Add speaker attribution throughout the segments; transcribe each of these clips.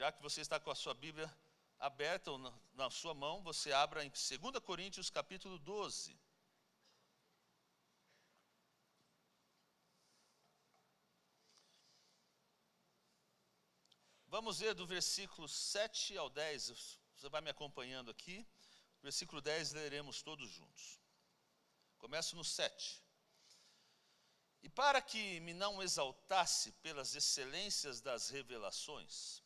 Speaker 1: Já que você está com a sua Bíblia aberta ou na sua mão, você abra em 2 Coríntios capítulo 12. Vamos ver do versículo 7 ao 10, você vai me acompanhando aqui. Versículo 10 leremos todos juntos. Começo no 7. E para que me não exaltasse pelas excelências das revelações,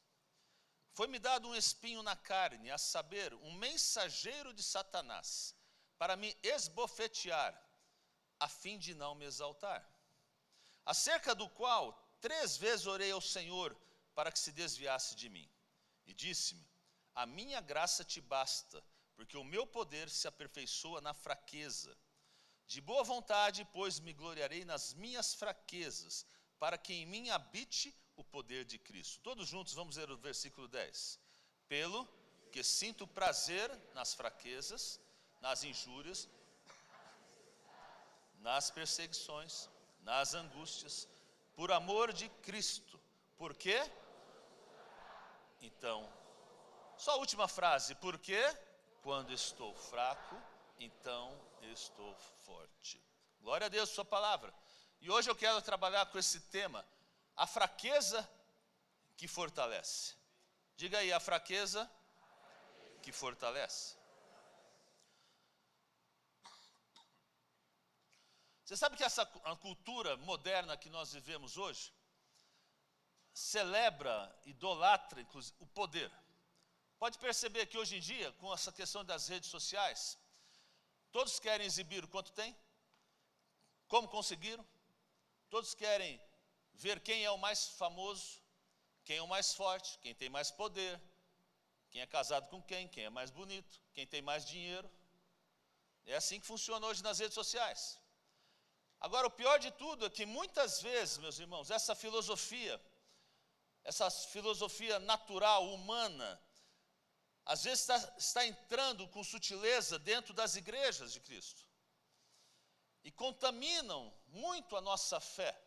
Speaker 1: foi-me dado um espinho na carne, a saber, um mensageiro de Satanás, para me esbofetear, a fim de não me exaltar. Acerca do qual 3 vezes orei ao Senhor, para que se desviasse de mim. E disse-me, a minha graça te basta, porque o meu poder se aperfeiçoa na fraqueza. De boa vontade, pois, me gloriarei nas minhas fraquezas, para que em mim habite o poder de Cristo. Todos juntos vamos ler o versículo 10. Pelo que sinto prazer nas fraquezas, nas injúrias, nas perseguições, nas angústias, por amor de Cristo. Por quê? Então, só a última frase. Por quê? Quando estou fraco, então estou forte. Glória a Deus, sua palavra. E hoje eu quero trabalhar com esse tema, a fraqueza que fortalece. Diga aí, a fraqueza que fortalece. Você sabe que a cultura moderna que nós vivemos hoje celebra, idolatra, inclusive, o poder. Pode perceber que hoje em dia, com essa questão das redes sociais, todos querem exibir o quanto tem, como conseguiram, todos querem ver quem é o mais famoso, quem é o mais forte, quem tem mais poder, quem é casado com quem é mais bonito, quem tem mais dinheiro. É assim que funciona hoje nas redes sociais. Agora, o pior de tudo é que muitas vezes, meus irmãos, essa filosofia natural, humana, às vezes está entrando com sutileza dentro das igrejas de Cristo. E contaminam muito a nossa fé.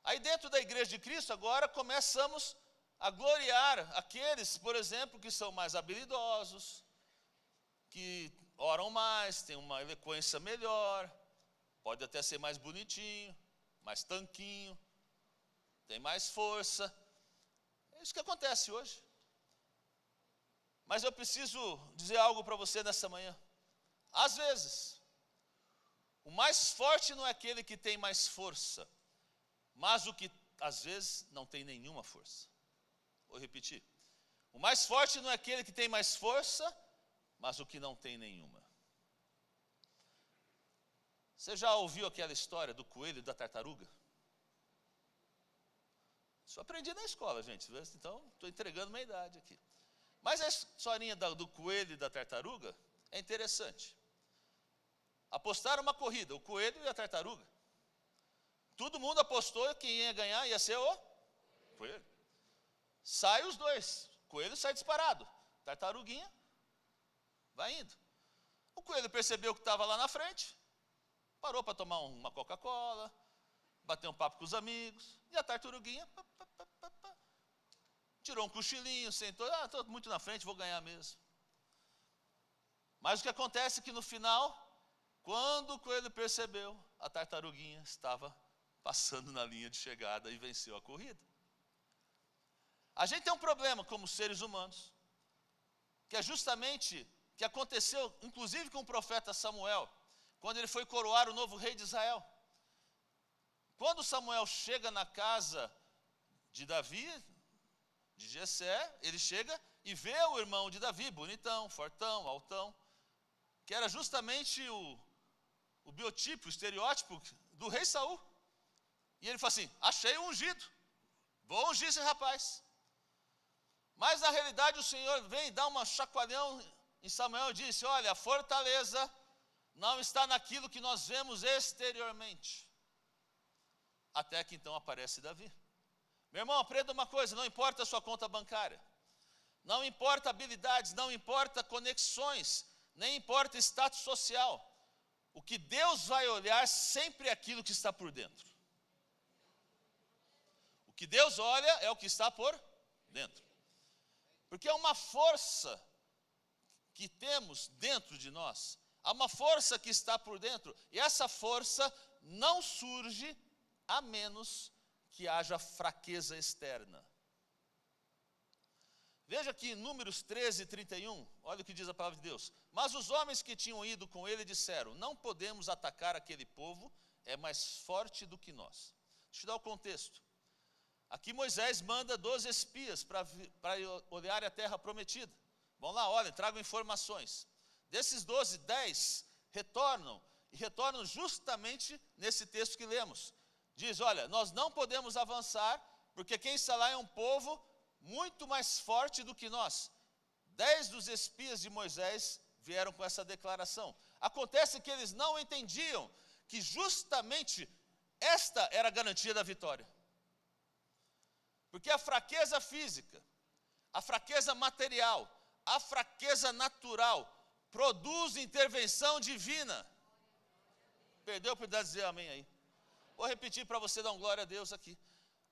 Speaker 1: Aí dentro da igreja de Cristo, agora começamos a gloriar aqueles, por exemplo, que são mais habilidosos, que oram mais, têm uma eloquência melhor, pode até ser mais bonitinho, mais tanquinho, tem mais força. É isso que acontece hoje. Mas eu preciso dizer algo para você nessa manhã. Às vezes, o mais forte não é aquele que tem mais força, mas o que às vezes não tem nenhuma força. Vou repetir. O mais forte não é aquele que tem mais força, mas o que não tem nenhuma. Você já ouviu aquela história do coelho e da tartaruga? Isso eu aprendi na escola, gente. Então, estou entregando minha idade aqui. Mas a historinha do coelho e da tartaruga é interessante. Apostaram uma corrida, o coelho e a tartaruga. Todo mundo apostou que quem ia ganhar ia ser o coelho. Sai os dois, o coelho sai disparado, tartaruguinha vai indo. O coelho percebeu que estava lá na frente, parou para tomar uma Coca-Cola, bater um papo com os amigos, e a tartaruguinha tirou um cochilinho, sentou, estou muito na frente, vou ganhar mesmo. Mas o que acontece é que no final, quando o coelho percebeu, a tartaruguinha estava passando na linha de chegada e venceu a corrida. A gente tem um problema como seres humanos, que é justamente o que aconteceu, inclusive com o profeta Samuel, quando ele foi coroar o novo rei de Israel. Quando Samuel chega na casa de Davi, de Jessé, ele chega e vê o irmão de Davi, bonitão, fortão, altão, que era justamente o biotipo, o estereótipo do rei Saul. E ele fala assim, achei o ungido, vou ungir esse rapaz. Mas na realidade o Senhor vem dar uma chacoalhão em Samuel e disse, olha, a fortaleza não está naquilo que nós vemos exteriormente. Até que então aparece Davi. Meu irmão, aprenda uma coisa, não importa a sua conta bancária, não importa habilidades, não importa conexões, nem importa status social. O que Deus vai olhar sempre é aquilo que está por dentro. O que Deus olha é o que está por dentro. Porque é uma força que temos dentro de nós, há uma força que está por dentro, e essa força não surge a menos que haja fraqueza externa. Veja que em Números 13, 31, olha o que diz a palavra de Deus. Mas os homens que tinham ido com ele disseram, não podemos atacar aquele povo, é mais forte do que nós. Deixa eu dar o contexto. Aqui Moisés manda 12 espias para olhar a terra prometida. Vão lá, olhem, tragam informações. Desses 12, 10 retornam, e retornam justamente nesse texto que lemos. Diz, olha, nós não podemos avançar, porque quem está lá é um povo muito mais forte do que nós. 10 dos espias de Moisés vieram com essa declaração. Acontece que eles não entendiam que justamente esta era a garantia da vitória. Porque a fraqueza física, a fraqueza material, a fraqueza natural produz intervenção divina. Perdeu a oportunidade de dizer amém aí. Vou repetir para você dar um glória a Deus aqui.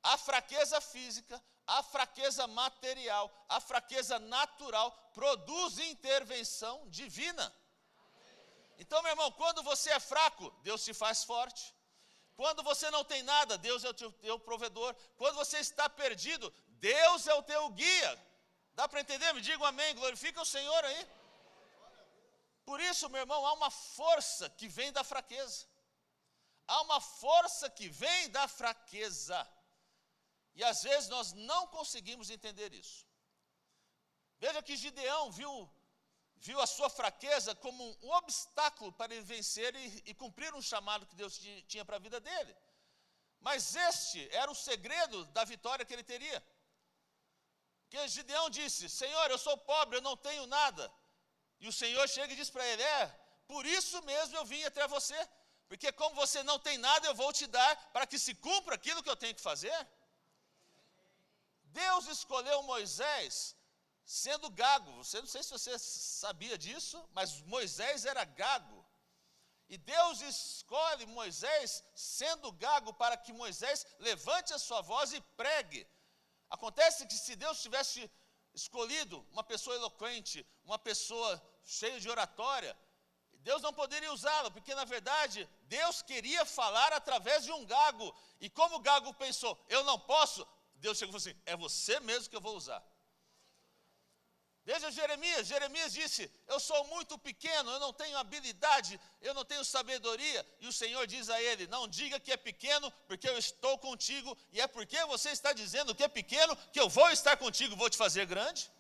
Speaker 1: A fraqueza física, a fraqueza material, a fraqueza natural produz intervenção divina. Então, meu irmão, quando você é fraco, Deus te faz forte. Quando você não tem nada, Deus é o teu provedor. Quando você está perdido, Deus é o teu guia. Dá para entender? Me diga um amém, glorifica o Senhor aí. Por isso, meu irmão, há uma força que vem da fraqueza. Há uma força que vem da fraqueza. E às vezes nós não conseguimos entender isso. Veja que Gideão viu a sua fraqueza como um obstáculo para ele vencer e cumprir um chamado que Deus tinha para a vida dele. Mas este era o segredo da vitória que ele teria. Porque Gideão disse, Senhor, eu sou pobre, eu não tenho nada. E o Senhor chega e diz para ele, por isso mesmo eu vim até você. Porque como você não tem nada, eu vou te dar para que se cumpra aquilo que eu tenho que fazer. Deus escolheu Moisés sendo gago. Não sei se você sabia disso, mas Moisés era gago. E Deus escolhe Moisés sendo gago para que Moisés levante a sua voz e pregue. Acontece que se Deus tivesse escolhido uma pessoa eloquente, uma pessoa cheia de oratória, Deus não poderia usá-la, porque na verdade Deus queria falar através de um gago. E como o gago pensou, eu não posso, Deus chegou e falou assim, é você mesmo que eu vou usar. Veja Jeremias disse, eu sou muito pequeno, eu não tenho habilidade, eu não tenho sabedoria. E o Senhor diz a ele, não diga que é pequeno, porque eu estou contigo. E é porque você está dizendo que é pequeno, que eu vou estar contigo, vou te fazer grande.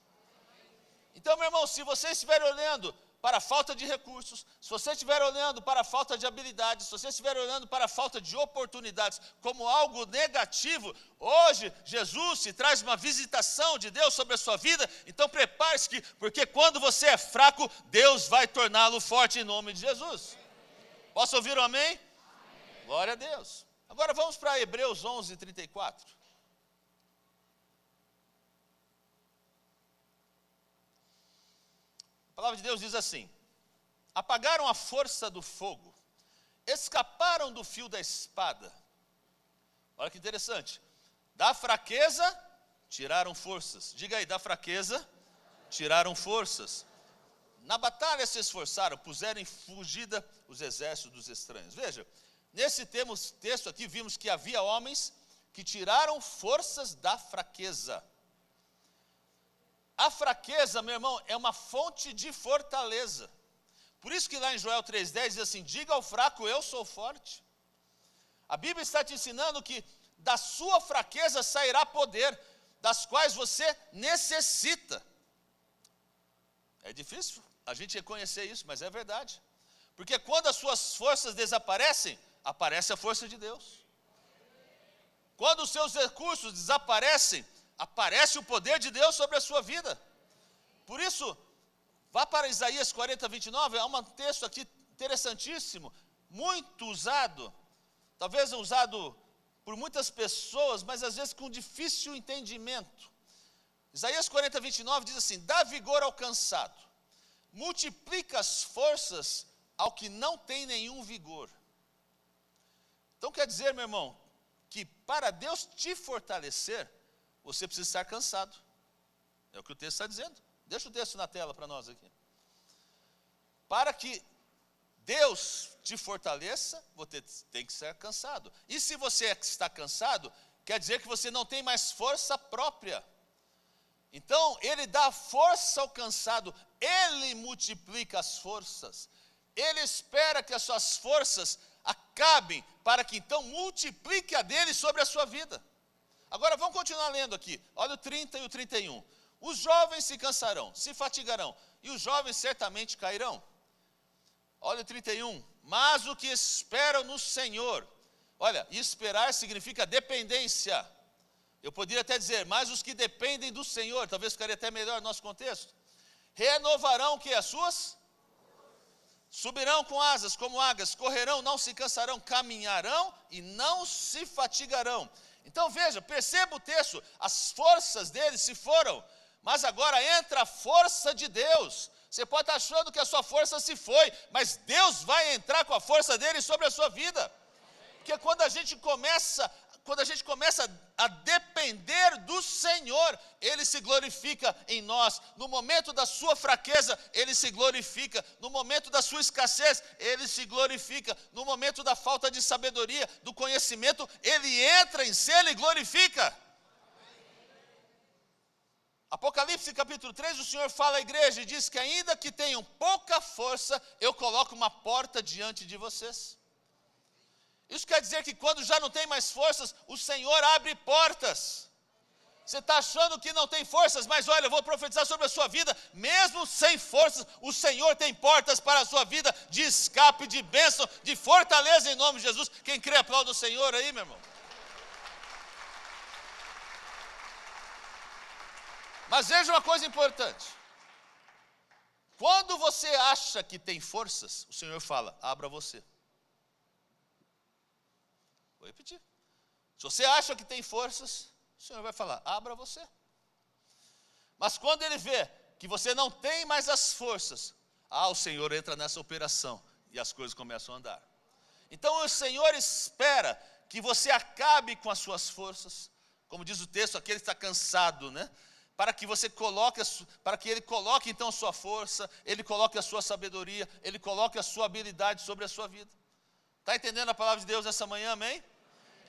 Speaker 1: Então, meu irmão, se você estiver olhando para a falta de recursos, se você estiver olhando para a falta de habilidades, se você estiver olhando para a falta de oportunidades como algo negativo, hoje Jesus te traz uma visitação de Deus sobre a sua vida, então prepare-se, porque quando você é fraco, Deus vai torná-lo forte em nome de Jesus. Posso ouvir um amém? Amém. Glória a Deus. Agora vamos para Hebreus 11, 34. A palavra de Deus diz assim, apagaram a força do fogo, escaparam do fio da espada. Olha que interessante, da fraqueza tiraram forças. Diga aí, da fraqueza tiraram forças. Na batalha se esforçaram, puseram em fugida os exércitos dos estranhos. Veja, nesse texto aqui vimos que havia homens que tiraram forças da fraqueza. A fraqueza, meu irmão, é uma fonte de fortaleza. Por isso que lá em Joel 3,10 diz assim, diga ao fraco, eu sou forte. A Bíblia está te ensinando que da sua fraqueza sairá poder, das quais você necessita. É difícil a gente reconhecer isso, mas é verdade. Porque quando as suas forças desaparecem, aparece a força de Deus. Quando os seus recursos desaparecem, aparece o poder de Deus sobre a sua vida. Por isso, vá para Isaías 40, 29, há um texto aqui interessantíssimo, muito usado, talvez usado por muitas pessoas, mas às vezes com difícil entendimento. Isaías 40, 29 diz assim, dá vigor ao cansado, multiplica as forças ao que não tem nenhum vigor. Então quer dizer, meu irmão, que para Deus te fortalecer, você precisa estar cansado. É o que o texto está dizendo. Deixa o texto na tela para nós aqui. Para que Deus te fortaleça, você tem que ser cansado. E se você está cansado, quer dizer que você não tem mais força própria. Então, Ele dá força ao cansado, Ele multiplica as forças. Ele espera que as suas forças acabem, para que então multiplique a dele sobre a sua vida. Agora vamos continuar lendo aqui, olha o 30 e o 31. Os jovens se cansarão, se fatigarão, e os jovens certamente cairão. Olha o 31, mas o que esperam no Senhor, olha, esperar significa dependência. Eu poderia até dizer, mas os que dependem do Senhor, talvez ficaria até melhor no nosso contexto, renovarão que as suas? Subirão com asas como águias, correrão, não se cansarão, caminharão e não se fatigarão. Então veja, perceba o texto, as forças deles se foram, mas agora entra a força de Deus. Você pode estar achando que a sua força se foi, mas Deus vai entrar com a força dele sobre a sua vida. Porque quando a gente começa a depender do Senhor, Ele se glorifica em nós. No momento da sua fraqueza, Ele se glorifica. No momento da sua escassez, Ele se glorifica. No momento da falta de sabedoria, do conhecimento, Ele entra em cena e glorifica. Apocalipse capítulo 3, o Senhor fala à igreja e diz que ainda que tenham pouca força, eu coloco uma porta diante de vocês. Isso quer dizer que quando já não tem mais forças, o Senhor abre portas. Você está achando que não tem forças, mas olha, eu vou profetizar sobre a sua vida, mesmo sem forças, o Senhor tem portas para a sua vida, de escape, de bênção, de fortaleza em nome de Jesus. Quem crê, aplauda o Senhor aí, meu irmão. Mas veja uma coisa importante. Quando você acha que tem forças, o Senhor fala, abra você. Vou repetir. Se você acha que tem forças, o Senhor vai falar, abra você. Mas quando Ele vê que você não tem mais as forças, o Senhor entra nessa operação e as coisas começam a andar. Então o Senhor espera que você acabe com as suas forças, como diz o texto, aquele que está cansado, né? Para que Ele coloque então a sua força, Ele coloque a sua sabedoria, Ele coloque a sua habilidade sobre a sua vida. Está entendendo a palavra de Deus essa manhã, amém?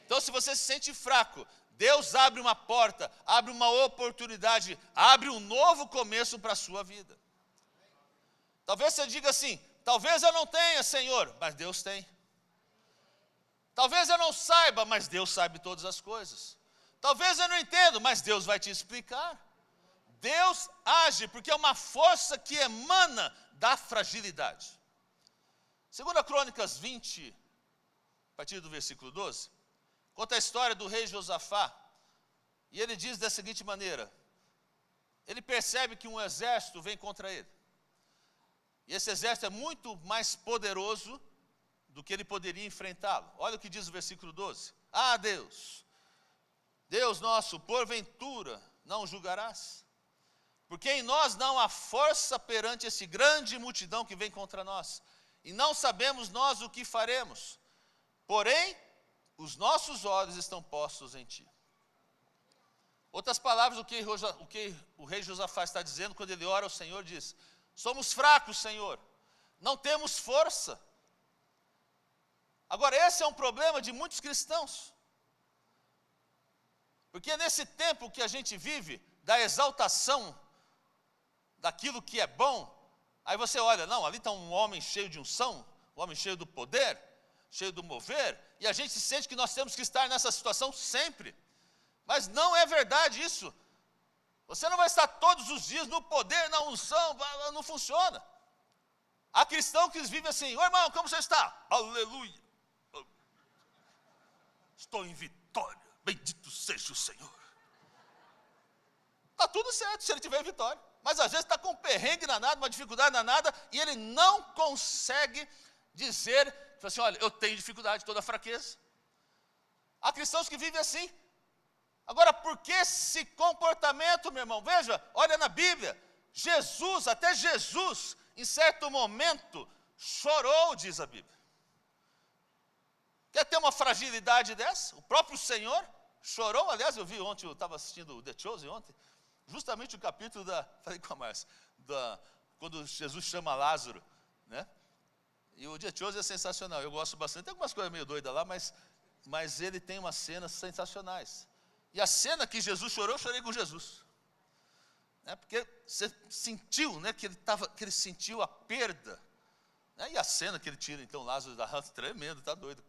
Speaker 1: Então se você se sente fraco, Deus abre uma porta, abre uma oportunidade, abre um novo começo para a sua vida. Talvez você diga assim, talvez eu não tenha, Senhor, mas Deus tem. Talvez eu não saiba, mas Deus sabe todas as coisas. Talvez eu não entenda, mas Deus vai te explicar. Deus age porque é uma força que emana da fragilidade. 2 Crônicas 20, a partir do versículo 12, conta a história do rei Josafá. E ele diz da seguinte maneira, ele percebe que um exército vem contra ele. E esse exército é muito mais poderoso do que ele poderia enfrentá-lo. Olha o que diz o versículo 12. Deus, Deus nosso, porventura não julgarás? Porque em nós não há força perante esse grande multidão que vem contra nós. E não sabemos nós o que faremos. Porém, os nossos olhos estão postos em ti. Outras palavras, o que o rei Josafá está dizendo quando ele ora ao Senhor, diz, somos fracos, Senhor, não temos força. Agora, esse é um problema de muitos cristãos. Porque nesse tempo que a gente vive, da exaltação daquilo que é bom, aí você olha, não, ali está um homem cheio de unção, um homem cheio do poder, cheio do mover, e a gente sente que nós temos que estar nessa situação sempre. Mas não é verdade isso. Você não vai estar todos os dias no poder, na unção, não funciona. Há cristão que vive assim, ô irmão, como você está? Aleluia. Estou em vitória, bendito seja o Senhor. Está tudo certo se ele tiver vitória. Mas às vezes está com um perrengue danado, uma dificuldade danada, e ele não consegue dizer, assim, olha, eu tenho dificuldade, toda fraqueza. Há cristãos que vivem assim. Agora, por que esse comportamento, meu irmão? Veja, olha na Bíblia, até Jesus, em certo momento, chorou, diz a Bíblia. Quer ter uma fragilidade dessa? O próprio Senhor chorou. Aliás, eu vi ontem, eu estava assistindo o The Chosen ontem. justamente o capítulo falei com a Márcia, quando Jesus chama Lázaro, né? E o dia de hoje é sensacional, eu gosto bastante, tem algumas coisas meio doidas lá, mas ele tem umas cenas sensacionais. E a cena que Jesus chorou, eu chorei com Jesus. Porque você sentiu, né, que ele sentiu a perda. E a cena que ele tira, então, Lázaro da rata, tremendo, está doido.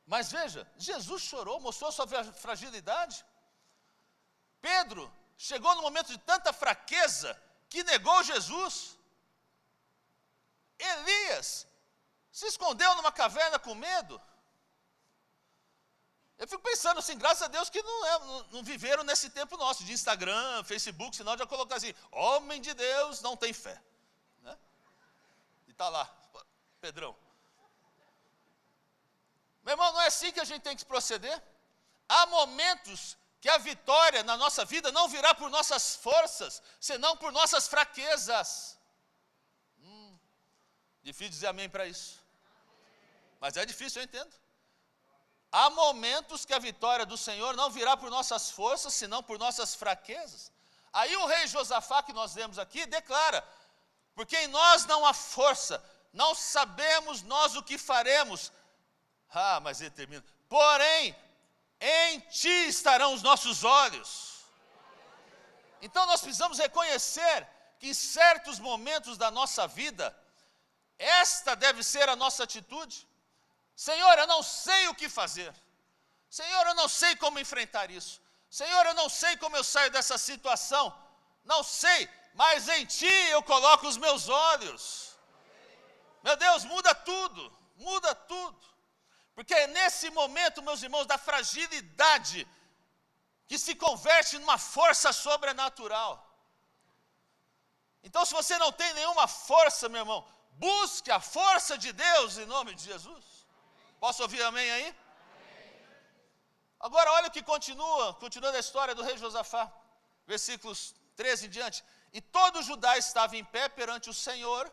Speaker 1: Mas veja, Jesus chorou, mostrou sua fragilidade. Pedro chegou no momento de tanta fraqueza que negou Jesus. Elias se escondeu numa caverna com medo. Eu fico pensando assim, graças a Deus que não viveram nesse tempo nosso, de Instagram, Facebook, senão já colocar assim, homem de Deus não tem fé. Né? E está lá, Pedrão. Meu irmão, não é assim que a gente tem que proceder? Há momentos que a vitória na nossa vida não virá por nossas forças, senão por nossas fraquezas. Difícil dizer amém para isso. Mas é difícil, eu entendo. Há momentos que a vitória do Senhor não virá por nossas forças, senão por nossas fraquezas. Aí o rei Josafá, que nós lemos aqui, declara, porque em nós não há força, não sabemos nós o que faremos. Mas ele termina, porém, em ti estarão os nossos olhos. Então nós precisamos reconhecer que em certos momentos da nossa vida, esta deve ser a nossa atitude. Senhor, eu não sei o que fazer. Senhor, eu não sei como enfrentar isso. Senhor, eu não sei como eu saio dessa situação. Não sei, mas em ti eu coloco os meus olhos. Meu Deus, muda tudo, muda tudo. Porque é nesse momento, meus irmãos, da fragilidade, que se converte numa força sobrenatural. Então, se você não tem nenhuma força, meu irmão, busque a força de Deus em nome de Jesus. Posso ouvir amém aí? Amém. Agora olha o que continuando a história do rei Josafá, versículos 13 em diante. E todo Judá estava em pé perante o Senhor,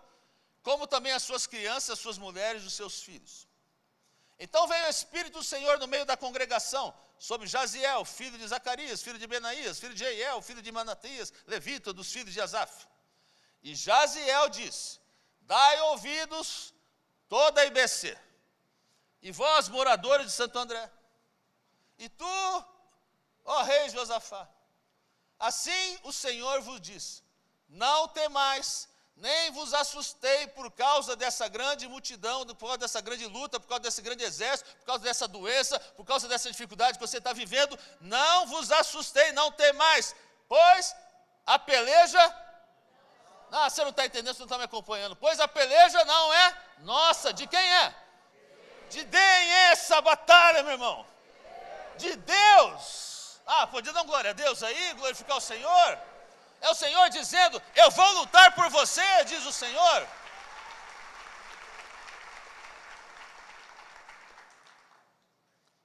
Speaker 1: como também as suas crianças, as suas mulheres e os seus filhos. Então veio o Espírito do Senhor no meio da congregação, sobre Jaziel, filho de Zacarias, filho de Benaías, filho de Jeiel, filho de Manatias, levita dos filhos de Asaf. E Jaziel disse, dai ouvidos toda a IBC, e vós, moradores de Santo André, e tu, ó rei Josafá, assim o Senhor vos diz, não temais, nem vos assustei por causa dessa grande multidão, por causa dessa grande luta, por causa desse grande exército, por causa dessa doença, por causa dessa dificuldade que você está vivendo, não vos assustei, não temais, pois a peleja... você não está entendendo, você não está me acompanhando, pois a peleja não é nossa, de quem é? De quem é essa batalha, meu irmão? De Deus. Podia dar glória a Deus aí, glorificar o Senhor. É o Senhor dizendo, eu vou lutar por você, diz o Senhor.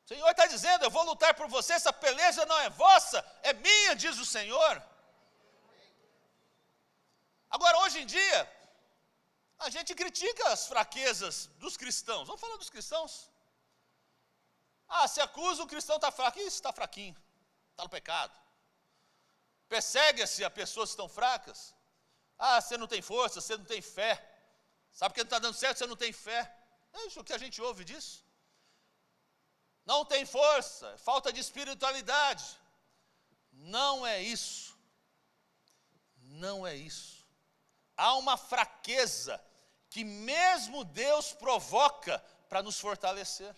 Speaker 1: O Senhor está dizendo, eu vou lutar por você, essa peleja não é vossa, é minha, diz o Senhor. Agora, hoje em dia, a gente critica as fraquezas dos cristãos. Vamos falar dos cristãos? Se acusa, o cristão está fraco. Isso, está fraquinho, está no pecado. Persegue-se a pessoas que estão fracas. Você não tem força, você não tem fé. Sabe que não está dando certo, você não tem fé. É isso que a gente ouve disso. Não tem força, falta de espiritualidade. Não é isso. Não é isso. Há uma fraqueza que mesmo Deus provoca para nos fortalecer.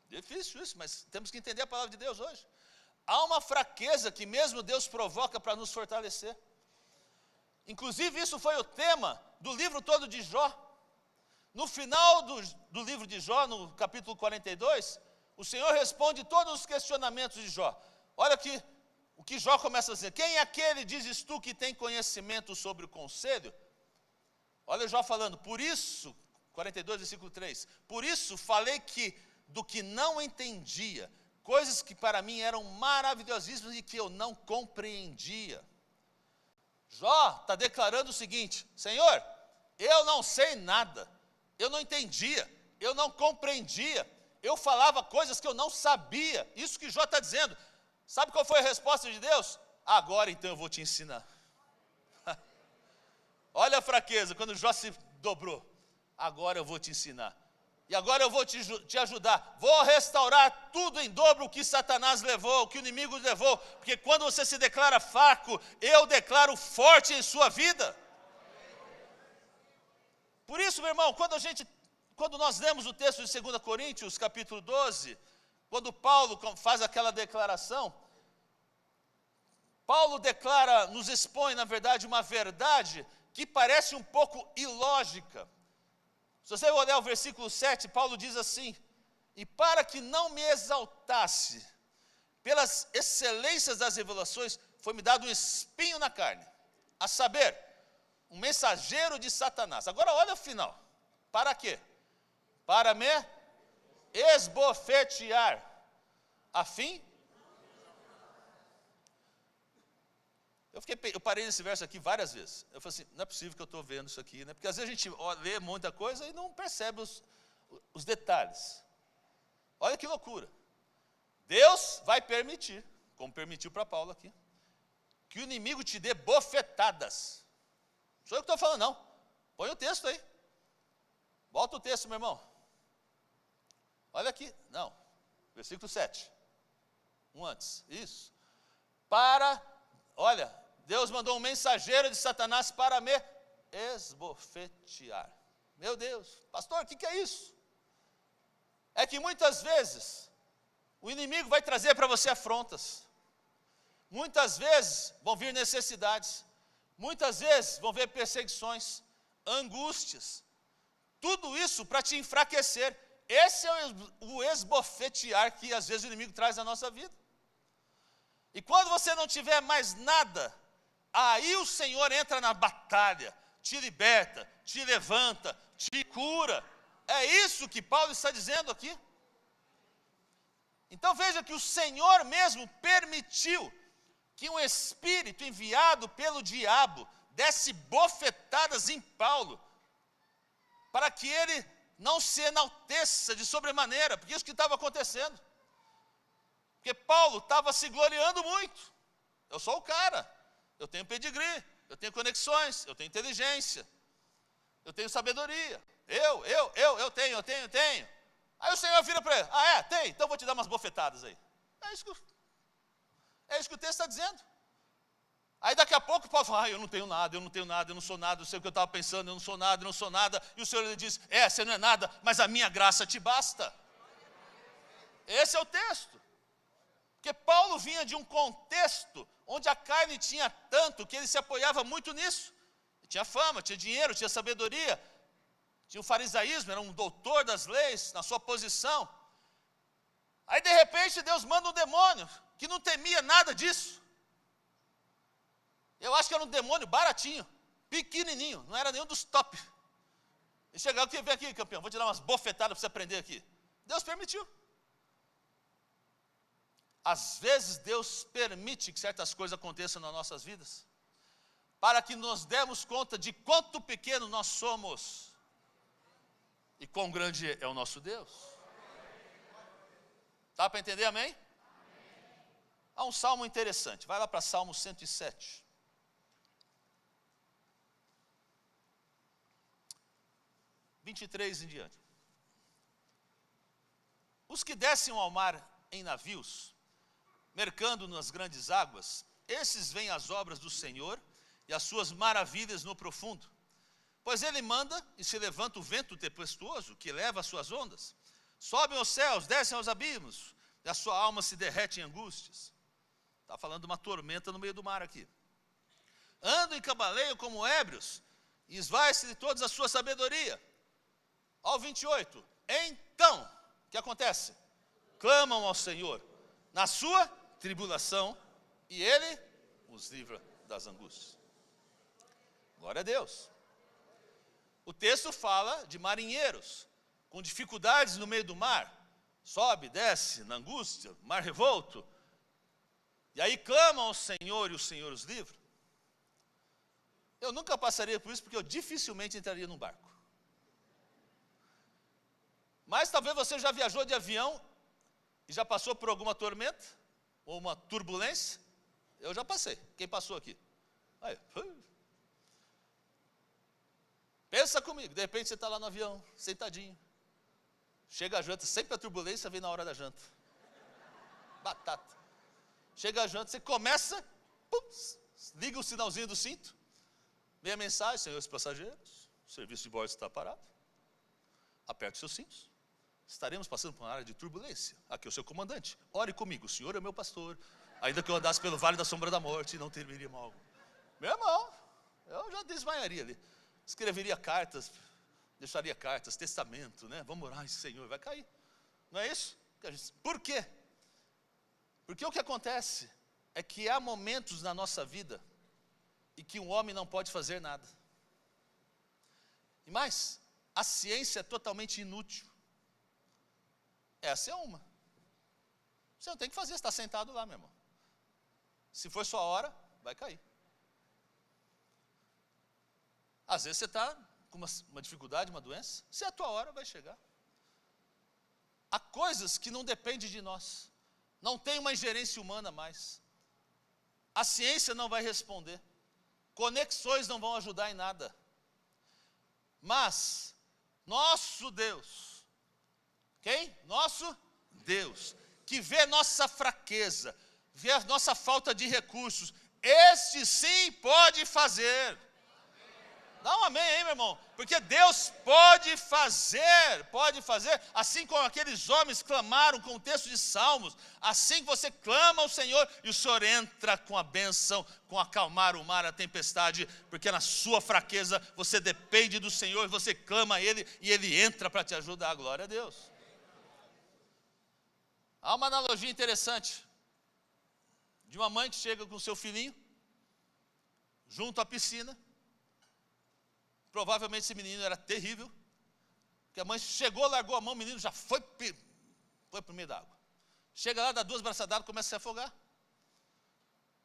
Speaker 1: Difícil isso, mas temos que entender a palavra de Deus hoje. Há uma fraqueza que mesmo Deus provoca para nos fortalecer. Inclusive isso foi o tema do livro todo de Jó. No final do livro de Jó, no capítulo 42, o Senhor responde todos os questionamentos de Jó. Olha aqui o que Jó começa a dizer. Quem é aquele, dizes tu, que tem conhecimento sobre o conselho? Olha Jó falando, por isso, 42, versículo 3, por isso falei do que não entendia, coisas que para mim eram maravilhosíssimas e que eu não compreendia. Jó está declarando o seguinte, Senhor, eu não sei nada, eu não entendia, eu não compreendia, eu falava coisas que eu não sabia, isso que Jó está dizendo. Sabe qual foi a resposta de Deus? agora então eu vou te ensinar. Olha a fraqueza, quando Jó se dobrou. Agora eu vou te ensinar. E agora eu vou te ajudar. Vou restaurar tudo em dobro o que Satanás levou, o que o inimigo levou. Porque quando você se declara fraco, eu declaro forte em sua vida. Por isso, meu irmão, quando nós lemos o texto de 2 Coríntios, capítulo 12, quando Paulo faz aquela declaração, Paulo declara, nos expõe, na verdade, uma verdade que parece um pouco ilógica. Se você olhar o versículo 7, Paulo diz assim: e para que não me exaltasse pelas excelências das revelações, foi-me dado um espinho na carne, a saber, um mensageiro de Satanás. Agora olha o final. Para quê? Para me esbofetear, a fim... Eu parei nesse verso aqui várias vezes. Eu falei assim, não é possível que eu estou vendo isso aqui, né? Porque às vezes a gente lê muita coisa e não percebe os detalhes. Olha que loucura. Deus vai permitir, como permitiu para Paulo aqui, que o inimigo te dê bofetadas. Não sou eu que estou falando, não. Põe o texto aí. Volta o texto, meu irmão. Olha aqui. Não. Versículo 7. Um antes. Isso. Olha, Deus mandou um mensageiro de Satanás para me esbofetear. Meu Deus. Pastor, o que é isso? É que muitas vezes o inimigo vai trazer para você afrontas. Muitas vezes vão vir necessidades. Muitas vezes vão vir perseguições, angústias. Tudo isso para te enfraquecer. Esse é o esbofetear que às vezes o inimigo traz na nossa vida. E quando você não tiver mais nada, aí o Senhor entra na batalha, te liberta, te levanta, te cura. É isso que Paulo está dizendo aqui. Então veja que o Senhor mesmo permitiu que um espírito enviado pelo diabo desse bofetadas em Paulo, para que ele não se enalteça de sobremaneira, porque isso que estava acontecendo. Porque Paulo estava se gloriando muito. Eu sou o cara, eu tenho pedigree, eu tenho conexões, eu tenho inteligência, eu tenho sabedoria. Eu tenho. Aí o Senhor vira para ele, tem? Então vou te dar umas bofetadas aí. É isso que o texto está dizendo. Aí daqui a pouco o Paulo fala, eu não tenho nada, eu não sou nada, eu sei o que eu estava pensando, eu não sou nada. E o Senhor lhe diz, você não é nada, mas a minha graça te basta. Esse é o texto. Porque Paulo vinha de um contexto onde a carne tinha tanto que ele se apoiava muito nisso. Ele tinha fama, tinha dinheiro, tinha sabedoria, tinha o farisaísmo, era um doutor das leis na sua posição. Aí de repente Deus manda um demônio que não temia nada disso. Eu acho que era um demônio baratinho, pequenininho, não era nenhum dos top. E chegava aqui, vem aqui campeão, vou te dar umas bofetadas para você aprender aqui. Deus permitiu. Às vezes Deus permite que certas coisas aconteçam nas nossas vidas, para que nos demos conta de quanto pequeno nós somos, e quão grande é o nosso Deus. Dá para entender, amém? Há um salmo interessante, vai lá para Salmo 107. (23) em diante. Os que descem ao mar em navios, mercando nas grandes águas, esses veem as obras do Senhor e as suas maravilhas no profundo. Pois ele manda e se levanta o vento tempestuoso que leva as suas ondas. Sobem aos céus, descem aos abismos, e a sua alma se derrete em angústias. Está falando de uma tormenta no meio do mar aqui. Andam em cambaleio como ébrios, e esvai-se de toda a sua sabedoria. Ao 28, então, o que acontece? Clamam ao Senhor na sua tribulação, e Ele os livra das angústias. Glória a Deus. O texto fala de marinheiros com dificuldades no meio do mar. Sobe, desce, na angústia, mar revolto. E aí clamam ao Senhor e o Senhor os livra. Eu nunca passaria por isso, porque eu dificilmente entraria num barco. Mas talvez você já viajou de avião e já passou por alguma tormenta ou uma turbulência. Eu já passei. Quem passou aqui? Aí. Pensa comigo, de repente você está lá no avião, sentadinho. Chega a janta, sempre a turbulência vem na hora da janta. Batata. Chega a janta, você começa, liga o sinalzinho do cinto, vem a mensagem: senhores passageiros, o serviço de bordo está parado. Aperte seus cintos. Estaremos passando por uma área de turbulência. Aqui é o seu comandante. Ore comigo, o senhor é meu pastor. Ainda que eu andasse pelo vale da sombra da morte, não temeria mal algum. Meu irmão, eu já desmaiaria ali. Escreveria cartas, deixaria cartas, testamento, né? Vamos orar, Senhor, vai cair. Não é isso? Por quê? Porque o que acontece é que há momentos na nossa vida em que um homem não pode fazer nada. E mais, a ciência é totalmente inútil. Essa é uma. Você não tem que fazer, você está sentado lá, meu irmão. Se for sua hora, vai cair. Às vezes você está com uma dificuldade, uma doença, se é a tua hora, vai chegar. Há coisas que não dependem de nós. Não tem uma ingerência humana mais. A ciência não vai responder. Conexões não vão ajudar em nada. Mas, nosso Deus, quem? Nosso Deus, que vê nossa fraqueza, vê a nossa falta de recursos, este sim pode fazer. Dá um amém aí, meu irmão, porque Deus pode fazer, assim como aqueles homens clamaram com o texto de Salmos, assim que você clama ao Senhor, e o Senhor entra com a bênção, com acalmar o mar, a tempestade, porque na sua fraqueza você depende do Senhor, você clama a Ele, e Ele entra para te ajudar, glória a Deus. Há uma analogia interessante, de uma mãe que chega com o seu filhinho, junto à piscina. Provavelmente esse menino era terrível, porque a mãe chegou, largou a mão, o menino já foi para o meio da água. Chega lá, dá 2 braçadadas, começa a se afogar.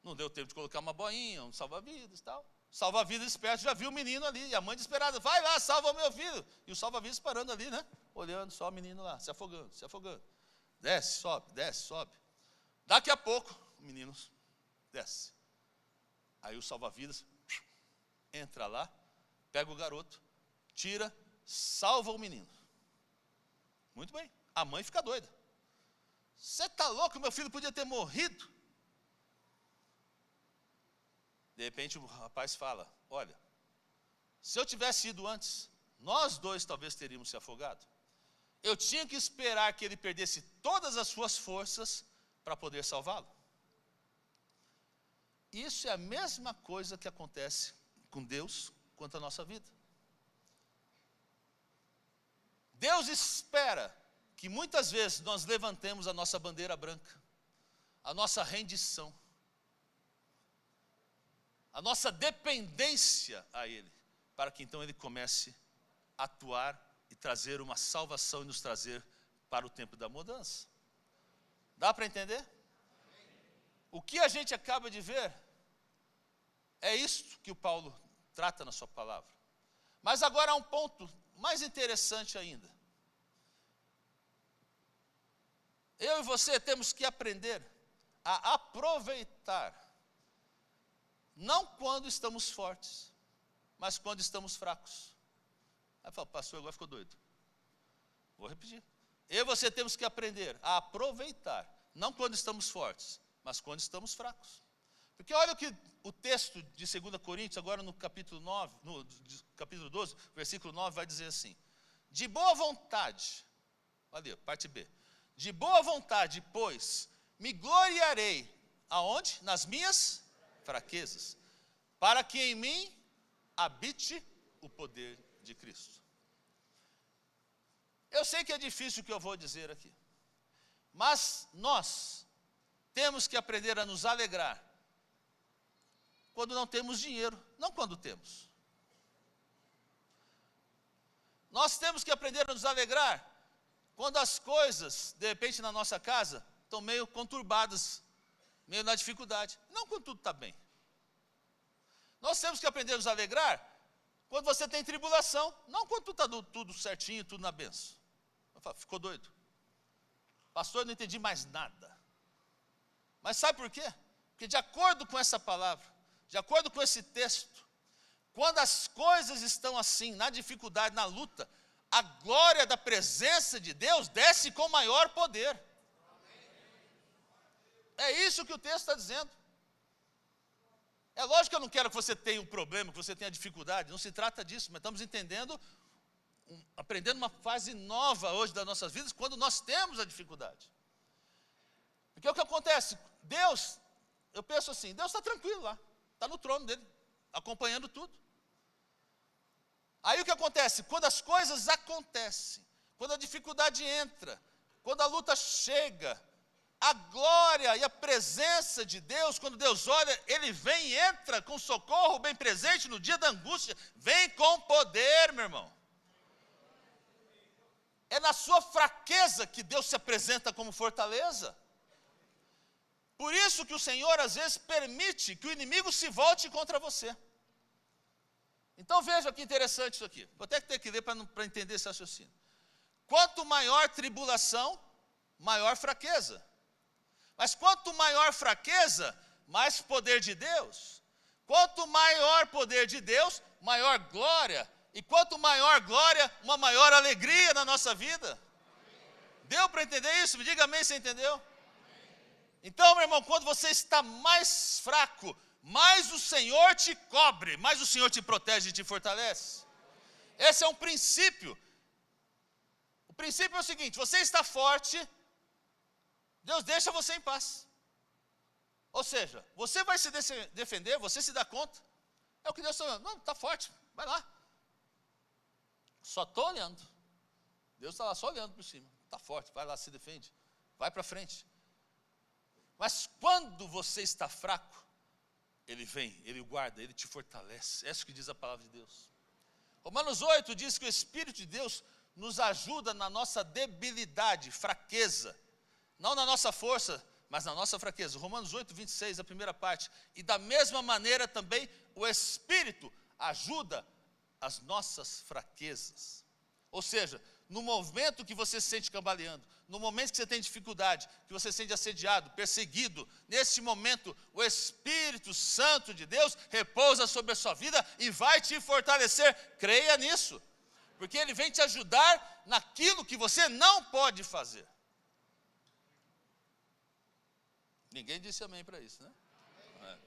Speaker 1: Não deu tempo de colocar uma boinha, um salva-vidas e tal. Salva-vidas esperto já viu o menino ali, e a mãe desesperada: vai lá, salva o meu filho. E o salva-vidas parando ali, né? Olhando só o menino lá, se afogando, se afogando. Desce, sobe, desce, sobe. Daqui a pouco, o menino desce. Aí o salva-vidas entra lá, pega o garoto, tira, salva o menino. Muito bem, a mãe fica doida. Você está louco? Meu filho podia ter morrido. De repente o rapaz fala: olha, se eu tivesse ido antes, nós dois talvez teríamos se afogado. Eu tinha que esperar que ele perdesse todas as suas forças para poder salvá-lo. Isso é a mesma coisa que acontece com Deus quanto à nossa vida. Deus espera que muitas vezes nós levantemos a nossa bandeira branca, a nossa rendição, a nossa dependência a Ele, para que então Ele comece a atuar e trazer uma salvação e nos trazer para o tempo da mudança. Dá para entender? O que a gente acaba de ver é isto que o Paulo trata na sua palavra. Mas agora há um ponto mais interessante ainda. Eu e você temos que aprender a aproveitar, não quando estamos fortes, mas quando estamos fracos. Aí fala: pastor, agora ficou doido. Vou repetir. Eu e você temos que aprender a aproveitar, não quando estamos fortes, mas quando estamos fracos. Porque olha o que o texto de 2 Coríntios, agora no capítulo 9, no capítulo 12, versículo 9, vai dizer assim: de boa vontade, olha, parte B, de boa vontade, pois, me gloriarei, aonde? Nas minhas fraquezas, para que em mim habite o poder de Cristo. Eu sei que é difícil o que eu vou dizer aqui, mas nós temos que aprender a nos alegrar quando não temos dinheiro, não quando temos. Nós temos que aprender a nos alegrar quando as coisas, de repente na nossa casa, estão meio conturbadas, meio na dificuldade, não quando tudo está bem. Nós temos que aprender a nos alegrar quando você tem tribulação, não quando tudo está tudo certinho, tudo na benção. Eu falo: ficou doido? Pastor, eu não entendi mais nada. Mas sabe por quê? Porque de acordo com essa palavra, de acordo com esse texto, quando as coisas estão assim, na dificuldade, na luta, a glória da presença de Deus desce com maior poder. É isso que o texto está dizendo. É lógico que eu não quero que você tenha um problema, que você tenha dificuldade, não se trata disso, mas estamos aprendendo uma fase nova hoje das nossas vidas, quando nós temos a dificuldade. Porque o que acontece? Deus, eu penso assim, Deus está tranquilo lá, está no trono dele, acompanhando tudo. Aí o que acontece? Quando as coisas acontecem, quando a dificuldade entra, quando a luta chega, a glória e a presença de Deus, quando Deus olha, Ele vem e entra com socorro bem presente no dia da angústia, vem com poder, meu irmão. É na sua fraqueza que Deus se apresenta como fortaleza. Por isso que o Senhor às vezes permite que o inimigo se volte contra você. Então veja que interessante isso aqui. Vou até ter que ler para entender esse raciocínio. Quanto maior tribulação, maior fraqueza. Mas quanto maior fraqueza, mais poder de Deus. Quanto maior poder de Deus, maior glória. E quanto maior glória, uma maior alegria na nossa vida. Deu para entender isso? Me diga amém se entendeu. Então, meu irmão, quando você está mais fraco, mais o Senhor te cobre, mais o Senhor te protege e te fortalece. Esse é um princípio. O princípio é o seguinte: você está forte, Deus deixa você em paz. Ou seja, você vai se defender, você se dá conta. É o que Deus está falando. Não, está forte, vai lá. Só estou olhando. Deus está lá só olhando por cima. Está forte, vai lá, se defende. Vai para frente. Mas quando você está fraco, Ele vem, Ele guarda, Ele te fortalece. É isso que diz a palavra de Deus. Romanos 8 diz que o Espírito de Deus nos ajuda na nossa debilidade, fraqueza. Não na nossa força, mas na nossa fraqueza. Romanos 8, 26, a primeira parte. E da mesma maneira também o Espírito ajuda as nossas fraquezas. Ou seja, no momento que você se sente cambaleando, no momento que você tem dificuldade, que você se sente assediado, perseguido, nesse momento o Espírito Santo de Deus repousa sobre a sua vida e vai te fortalecer. Creia nisso, porque Ele vem te ajudar naquilo que você não pode fazer. Ninguém disse amém para isso, né? É.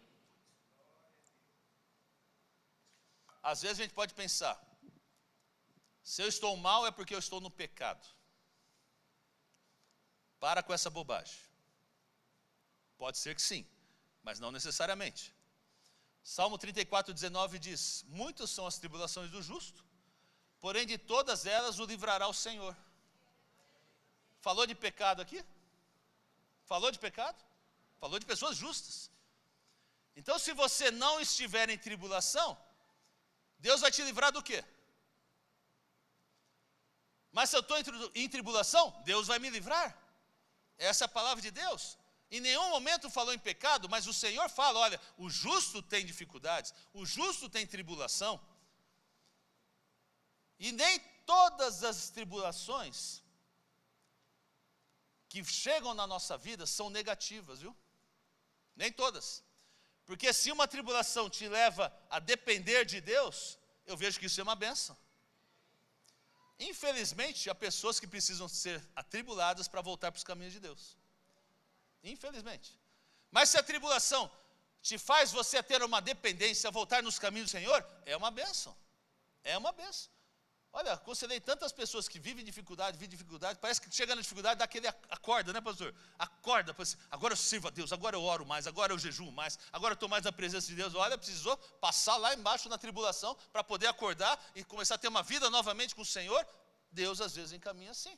Speaker 1: Às vezes a gente pode pensar, se eu estou mal é porque eu estou no pecado. Para com essa bobagem. Pode ser que sim, mas não necessariamente. Salmo 34, 19 diz: muitas são as tribulações do justo, porém de todas elas o livrará o Senhor. Falou de pecado aqui? Falou de pecado? Falou de pessoas justas. Então, se você não estiver em tribulação, Deus vai te livrar do quê? Mas se eu estou em tribulação, Deus vai me livrar. Essa é a palavra de Deus. Em nenhum momento falou em pecado, mas o Senhor fala, olha, o justo tem dificuldades, o justo tem tribulação. E nem todas as tribulações que chegam na nossa vida são negativas, viu? Nem todas. Porque se uma tribulação te leva a depender de Deus, eu vejo que isso é uma bênção. Infelizmente, há pessoas que precisam ser atribuladas para voltar para os caminhos de Deus. Infelizmente. Mas se a tribulação te faz você ter uma dependência, voltar nos caminhos do Senhor, é uma bênção. É uma bênção. Olha, aconselhei tantas pessoas que vivem dificuldade, parece que chega na dificuldade, dá aquele acorda, né, pastor? Acorda, agora eu sirvo a Deus, agora eu oro mais, agora eu jejuo mais, agora eu estou mais na presença de Deus. Olha, precisou passar lá embaixo na tribulação para poder acordar e começar a ter uma vida novamente com o Senhor. Deus às vezes encaminha assim.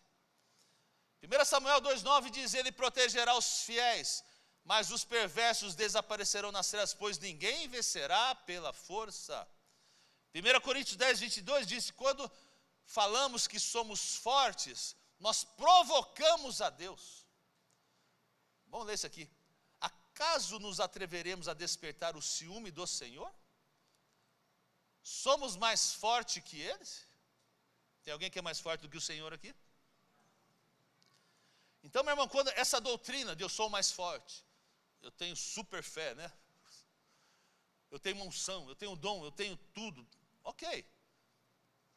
Speaker 1: 1 Samuel 2,9 diz: Ele protegerá os fiéis, mas os perversos desaparecerão nas trevas, pois ninguém vencerá pela força. 1 Coríntios 10, 22 diz: quando falamos que somos fortes, nós provocamos a Deus. Vamos ler isso aqui. Acaso nos atreveremos a despertar o ciúme do Senhor? Somos mais fortes que eles? Tem alguém que é mais forte do que o Senhor aqui? Então, meu irmão, quando essa doutrina de eu sou mais forte, eu tenho super fé, né? Eu tenho uma unção, eu tenho dom, eu tenho tudo. Ok.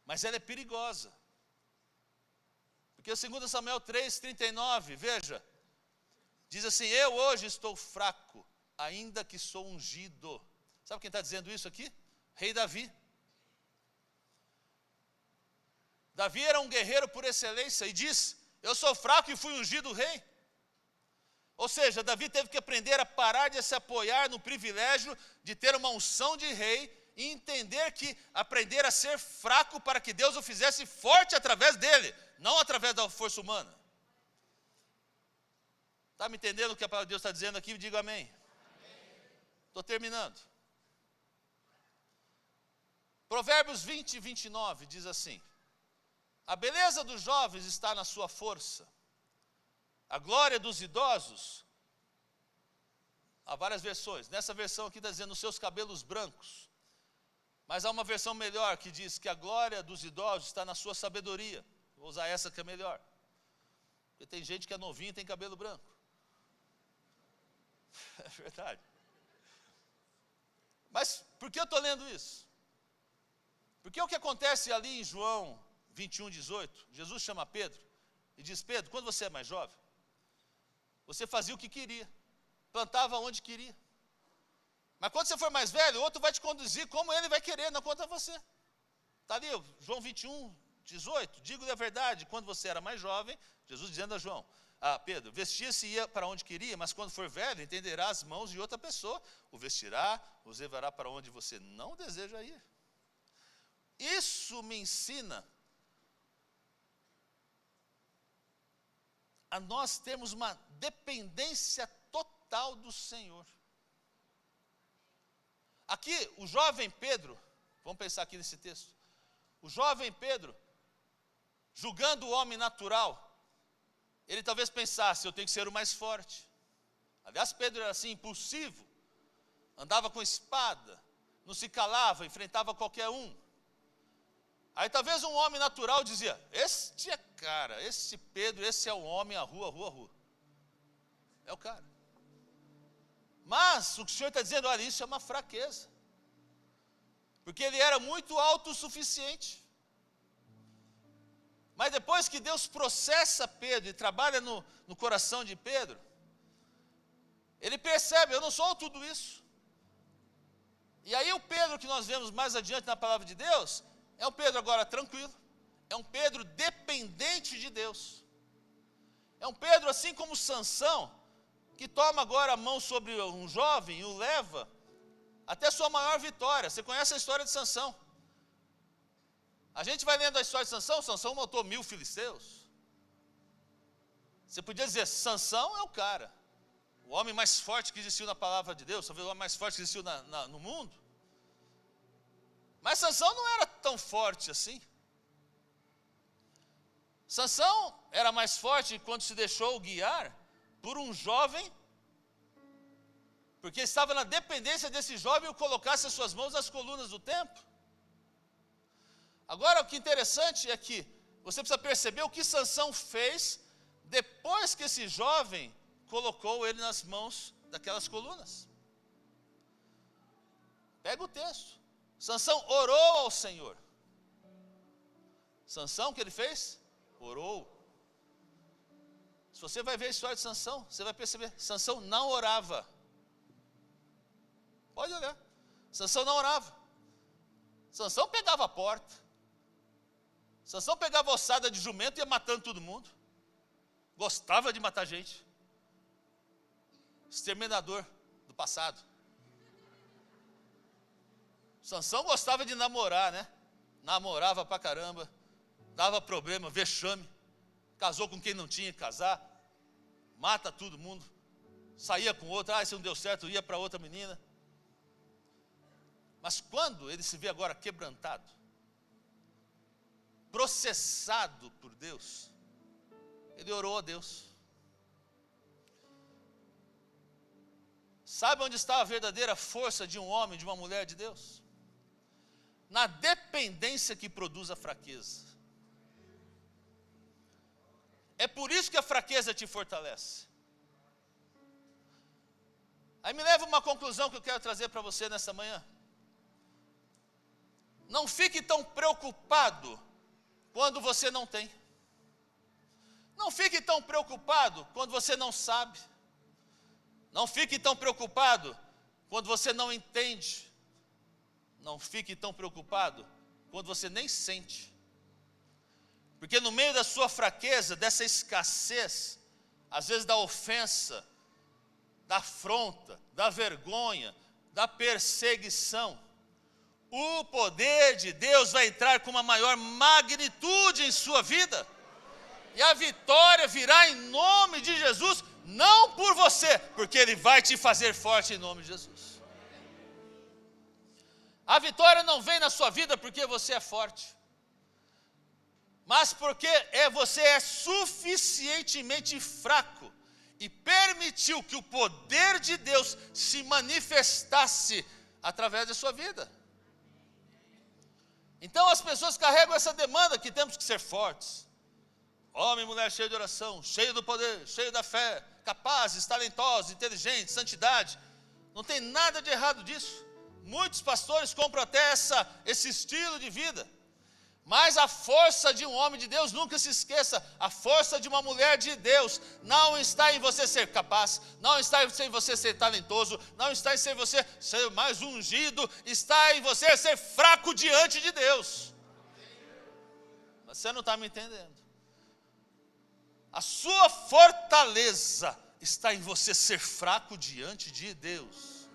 Speaker 1: Mas ela é perigosa. Porque 2 Samuel 3:39, veja, diz assim: eu hoje estou fraco, ainda que sou ungido. Sabe quem está dizendo isso aqui? Rei Davi. Davi era um guerreiro por excelência e diz: eu sou fraco e fui ungido rei. Ou seja, Davi teve que aprender a parar de se apoiar no privilégio de ter uma unção de rei e entender que aprender a ser fraco para que Deus o fizesse forte através dele, não através da força humana. Está me entendendo o que a palavra de Deus está dizendo aqui? Diga amém. Estou terminando. Provérbios 20:29 diz assim: a beleza dos jovens está na sua força, a glória dos idosos, há várias versões, nessa versão aqui está dizendo os seus cabelos brancos, mas há uma versão melhor que diz que a glória dos idosos está na sua sabedoria. Vou usar essa que é melhor, porque tem gente que é novinha e tem cabelo branco. É verdade. Mas por que eu estou lendo isso? Porque o que acontece ali em João 21:18, Jesus chama Pedro e diz: Pedro, quando você é mais jovem, você fazia o que queria, plantava onde queria. Mas quando você for mais velho, o outro vai te conduzir como ele vai querer, não contra você. Está ali, João 21:18, digo-lhe a verdade, quando você era mais jovem, Jesus dizendo a João, Pedro, vestia-se e ia para onde queria, mas quando for velho, entenderá as mãos de outra pessoa, o vestirá, os levará para onde você não deseja ir. Isso me ensina a nós termos uma dependência total do Senhor. Aqui, o jovem Pedro, vamos pensar aqui nesse texto, o jovem Pedro, julgando o homem natural, ele talvez pensasse: eu tenho que ser o mais forte. Aliás, Pedro era assim, impulsivo, andava com espada, não se calava, enfrentava qualquer um. Aí talvez um homem natural dizia: este é cara, esse Pedro, esse é o homem, a rua. É o cara. Mas o que o Senhor está dizendo, olha, isso é uma fraqueza. Porque ele era muito autossuficiente. Mas depois que Deus processa Pedro e trabalha no coração de Pedro, ele percebe: eu não sou tudo isso. E aí o Pedro que nós vemos mais adiante na palavra de Deus, é um Pedro agora tranquilo, é um Pedro dependente de Deus. É um Pedro assim como Sansão, que toma agora a mão sobre um jovem e o leva até sua maior vitória. Você conhece a história de Sansão? A gente vai lendo a história de Sansão, Sansão matou 1000 filisteus. Você podia dizer: Sansão é o cara, o homem mais forte que existiu na palavra de Deus, talvez o homem mais forte que existiu no mundo. Mas Sansão não era tão forte assim. Sansão era mais forte quando se deixou guiar por um jovem, porque estava na dependência desse jovem o colocasse as suas mãos nas colunas do templo. Agora, o que é interessante é que você precisa perceber o que Sansão fez depois que esse jovem colocou ele nas mãos daquelas colunas. Pega o texto. Sansão orou ao Senhor. Sansão, o que ele fez? Orou. Se você vai ver a história de Sansão, você vai perceber: Sansão não orava. Pode olhar. Sansão não orava. Sansão pegava a porta. Sansão pegava a ossada de jumento e ia matando todo mundo. Gostava de matar gente. Exterminador do passado. Sansão gostava de namorar, né? Namorava pra caramba, dava problema, vexame, casou com quem não tinha que casar, mata todo mundo, saía com outra, se não deu certo, ia para outra menina. Mas quando ele se vê agora quebrantado, processado por Deus, ele orou a Deus. Sabe onde está a verdadeira força de um homem, de uma mulher de Deus? Na dependência que produz a fraqueza. É por isso que a fraqueza te fortalece. Aí me leva a uma conclusão que eu quero trazer para você nessa manhã. Não fique tão preocupado quando você não tem. Não fique tão preocupado quando você não sabe. Não fique tão preocupado quando você não entende. Não fique tão preocupado quando você nem sente. Porque no meio da sua fraqueza, dessa escassez, às vezes da ofensa, da afronta, da vergonha, da perseguição, o poder de Deus vai entrar com uma maior magnitude em sua vida. E a vitória virá em nome de Jesus, não por você, porque Ele vai te fazer forte em nome de Jesus. A vitória não vem na sua vida porque você é forte, mas porque você é suficientemente fraco e permitiu que o poder de Deus se manifestasse através da sua vida. Então as pessoas carregam essa demanda que temos que ser fortes. Homem e mulher cheio de oração, cheio do poder, cheio da fé, capazes, talentosos, inteligentes, santidade. Não tem nada de errado disso. Muitos pastores compram até esse estilo de vida. Mas a força de um homem de Deus, nunca se esqueça, a força de uma mulher de Deus não está em você ser capaz, não está em você ser talentoso, não está em você ser mais ungido, está em você ser fraco diante de Deus. Mas você não está me entendendo. A sua fortaleza está em você ser fraco diante de Deus.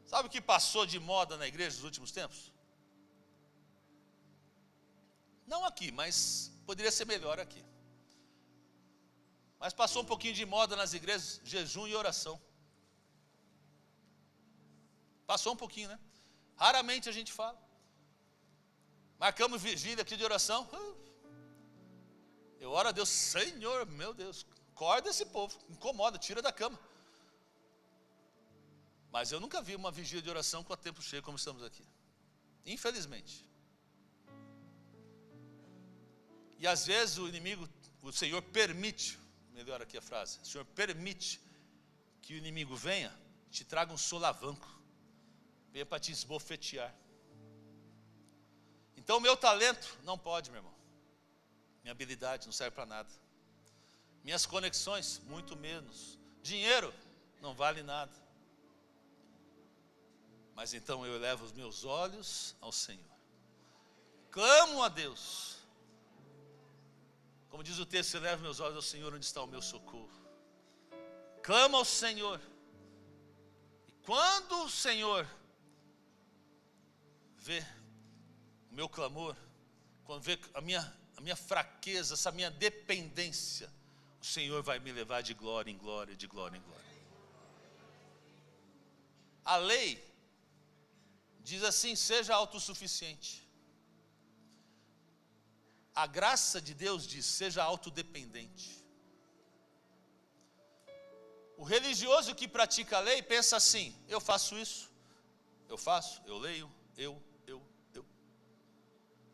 Speaker 1: Sabe o que passou de moda na igreja nos últimos tempos? Não aqui, mas poderia ser melhor aqui. Mas passou um pouquinho de moda nas igrejas, jejum e oração. Passou um pouquinho, né? Raramente a gente fala. Marcamos vigília aqui de oração. Eu oro a Deus, Senhor, meu Deus, acorda esse povo, incomoda, tira da cama. Mas eu nunca vi uma vigília de oração com o tempo cheio como estamos aqui. Infelizmente. E às vezes o inimigo, o Senhor permite, melhor aqui a frase, o Senhor permite que o inimigo venha, te traga um solavanco, venha para te esbofetear. Então o meu talento não pode, meu irmão. Minha habilidade não serve para nada. Minhas conexões, muito menos. Dinheiro não vale nada. Mas então eu elevo os meus olhos ao Senhor. Clamo a Deus. Como diz o texto, eu levo meus olhos ao Senhor, onde está o meu socorro. Clamo ao Senhor. E quando o Senhor vê o meu clamor, quando vê a minha fraqueza, essa minha dependência, o Senhor vai me levar de glória em glória, de glória em glória. A lei diz assim, seja autossuficiente. A graça de Deus diz, seja autodependente. O religioso que pratica a lei pensa assim, eu faço isso, eu faço, eu leio, eu.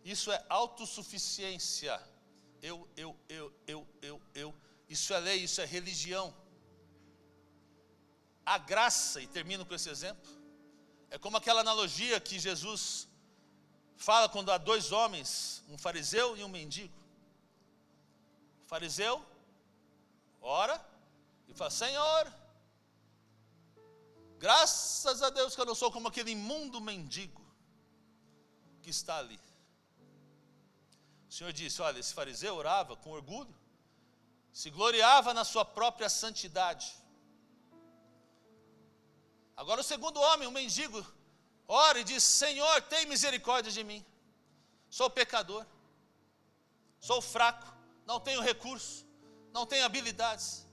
Speaker 1: Isso é autossuficiência. Eu. Isso é lei, isso é religião. A graça, e termino com esse exemplo, é como aquela analogia que Jesus fala quando há dois homens, um fariseu e um mendigo. O fariseu ora e fala, Senhor, graças a Deus que eu não sou como aquele imundo mendigo que está ali. O Senhor disse, olha, esse fariseu orava com orgulho, se gloriava na sua própria santidade. Agora o segundo homem, o mendigo, ora e diz, Senhor, tem misericórdia de mim. Sou pecador, sou fraco, não tenho recurso, não tenho habilidades.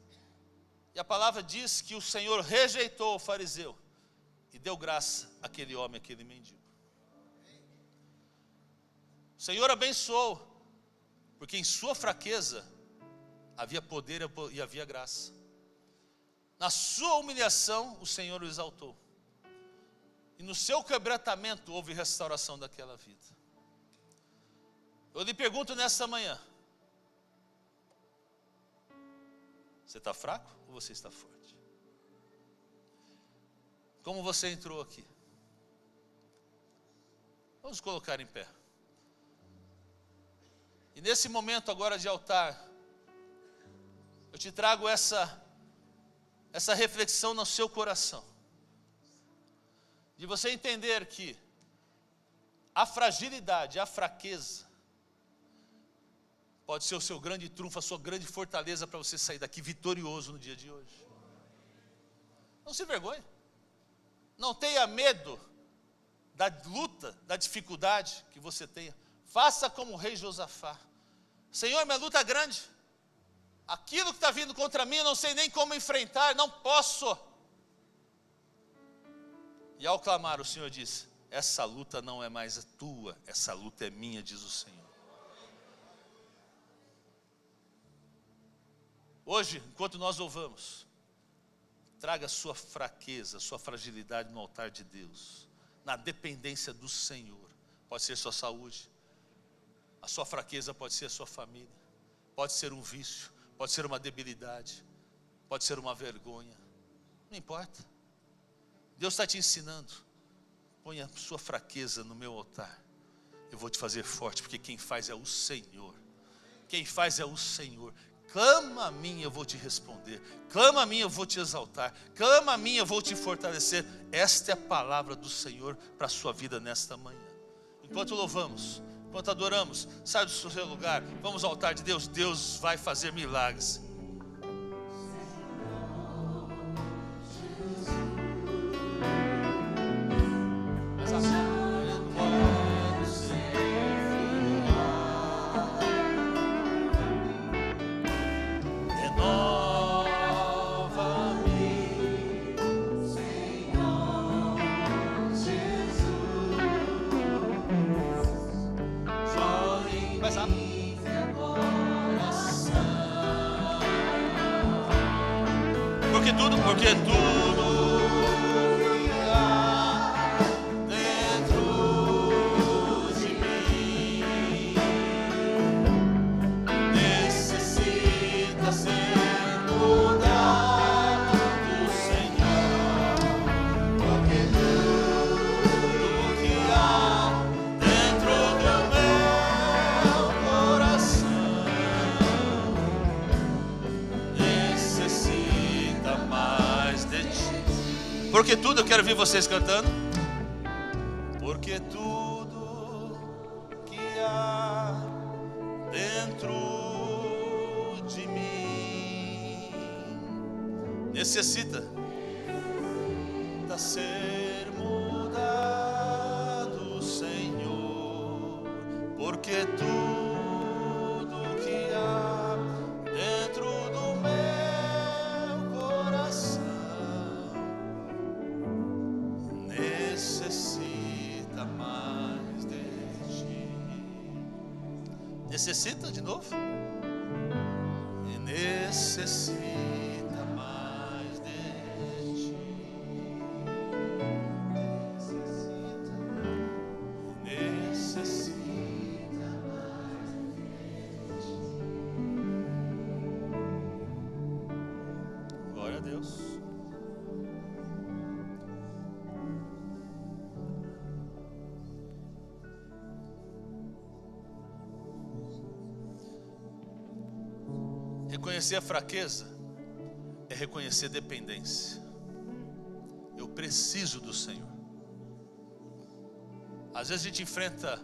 Speaker 1: E a palavra diz que o Senhor rejeitou o fariseu e deu graça àquele homem, àquele mendigo. O Senhor abençoou, porque em sua fraqueza havia poder e havia graça. Na sua humilhação, o Senhor o exaltou. E no seu quebrantamento, houve restauração daquela vida. Eu lhe pergunto nessa manhã, você está fraco ou você está forte? como você entrou aqui. Vamos colocar em pé. E nesse momento agora de altar, eu te trago essa reflexão no seu coração. De você entender que a fragilidade, a fraqueza, pode ser o seu grande trunfo, a sua grande fortaleza para você sair daqui vitorioso no dia de hoje. Não se envergonhe. Não tenha medo da luta, da dificuldade que você tenha. Faça como o rei Josafá. Senhor, minha luta é grande. Aquilo que está vindo contra mim, eu não sei nem como enfrentar, não posso. E ao clamar, o Senhor disse: essa luta não é mais a tua, essa luta é minha, diz o Senhor. Hoje, enquanto nós louvamos, traga a sua fraqueza, a sua fragilidade no altar de Deus, na dependência do Senhor. Pode ser sua saúde, a sua fraqueza pode ser a sua família, pode ser um vício, pode ser uma debilidade, pode ser uma vergonha, não importa. Deus está te ensinando. Ponha a sua fraqueza no meu altar, eu vou te fazer forte, porque quem faz é o Senhor. Quem faz é o Senhor. Clama a mim, eu vou te responder. Clama a mim, eu vou te exaltar. Clama a mim, eu vou te fortalecer. Esta é a palavra do Senhor para a sua vida nesta manhã. Enquanto louvamos, enquanto adoramos, sai do seu lugar, vamos ao altar de Deus. Deus vai fazer milagres. Porque tudo que há dentro de mim necessita ser mudado, Senhor. Porque tudo que há dentro do meu coração necessita mais de ti. Porque tudo, eu quero ver vocês cantando. Porque tudo que há dentro de mim necessita ser mudado, Senhor. Porque tudo que há dentro do meu coração necessita mais de ti. Necessita de novo? E necessita mais de ti. Necessita mais de ti. Glória a Deus. Reconhecer a fraqueza é reconhecer dependência. Eu preciso do Senhor. Às vezes a gente enfrenta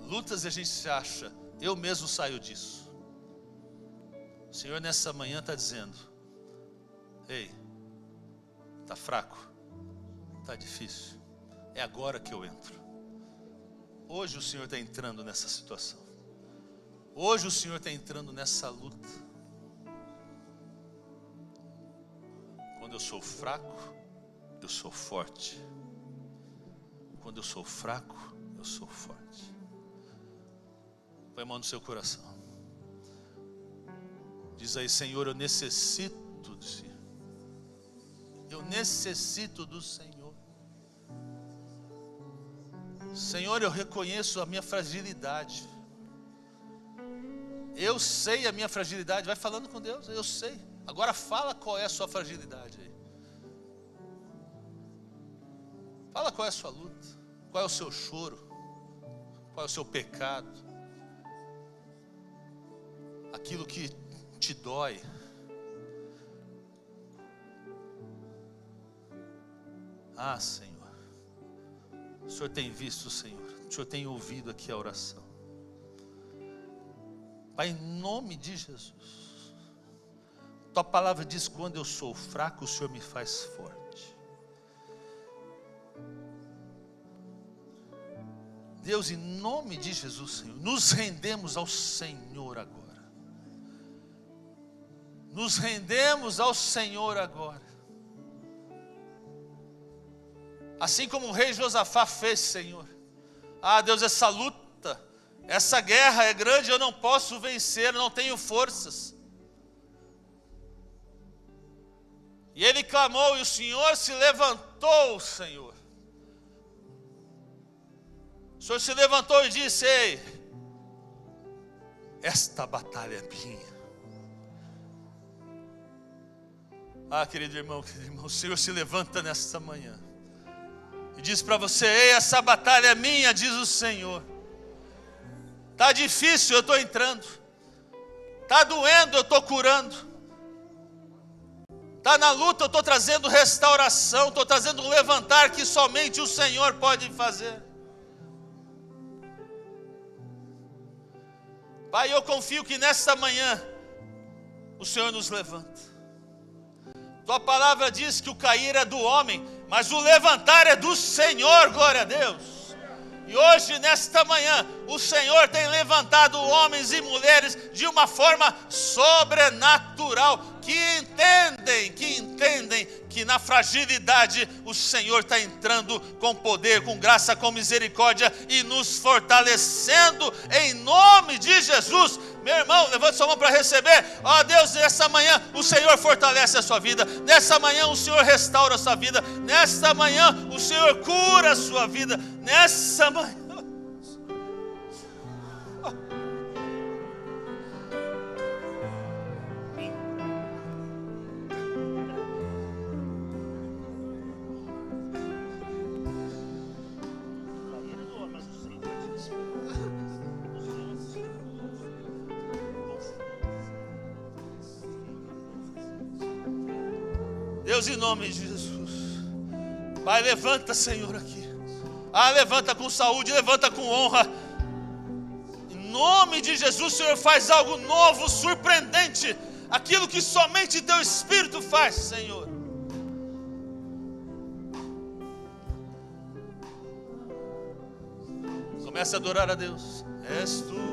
Speaker 1: lutas e a gente se acha, eu mesmo saio disso. O Senhor nessa manhã está dizendo: ei, está fraco, está difícil, é agora que eu entro. Hoje o Senhor está entrando nessa situação. Hoje o Senhor está entrando nessa luta. Quando eu sou fraco, eu sou forte. Quando eu sou fraco, eu sou forte. Põe a mão no seu coração. Diz aí: Senhor, eu necessito de ti. Eu necessito do Senhor. Senhor, eu reconheço a minha fragilidade. Eu sei a minha fragilidade. Vai falando com Deus, eu sei. Agora fala qual é a sua fragilidade aí. qual é a sua luta, qual é o seu choro, qual é o seu pecado, aquilo que te dói. Ah, Senhor, o Senhor tem visto, Senhor, o Senhor tem ouvido aqui a oração. Pai, em nome de Jesus, Tua palavra diz: quando eu sou fraco, o Senhor me faz forte. Deus, em nome de Jesus, Senhor, nos rendemos ao Senhor agora. Nos rendemos ao Senhor agora. Assim como o rei Josafá fez, Senhor. Ah, Deus, essa luta, essa guerra é grande, eu não posso vencer, eu não tenho forças. E ele clamou e o Senhor se levantou, Senhor. O Senhor se levantou e disse: ei, esta batalha é minha. Ah, querido irmão, o Senhor se levanta nesta manhã e diz para você: ei, essa batalha é minha, diz o Senhor. Está difícil, eu estou entrando. Está doendo, eu estou curando. Está na luta, eu estou trazendo restauração, estou trazendo um levantar que somente o Senhor pode fazer. Pai, eu confio que nesta manhã o Senhor nos levanta. Tua palavra diz que o cair é do homem, mas o levantar é do Senhor, glória a Deus. E hoje, nesta manhã, o Senhor tem levantado homens e mulheres de uma forma sobrenatural, que entendem que na fragilidade o Senhor está entrando com poder, com graça, com misericórdia e nos fortalecendo em nome de Jesus. Meu irmão, levante sua mão para receber. Ó Deus, nessa manhã o Senhor fortalece a sua vida. Nessa manhã o Senhor restaura a sua vida. Nesta manhã o Senhor cura a sua vida. Nessa manhã. Deus, em nome de Jesus. Pai, levanta, Senhor, aqui. Ah, levanta com saúde, levanta com honra. Em nome de Jesus, Senhor, faz algo novo, surpreendente. Aquilo que somente Teu Espírito faz, Senhor. Comece a adorar a Deus. És Tu.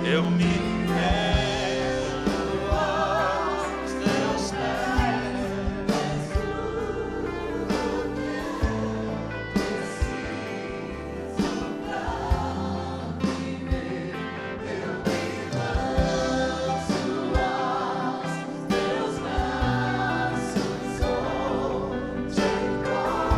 Speaker 1: Eu me rendo aos Teus pés, preciso pra viver. Eu me lanço aos Teus braços, onde encontro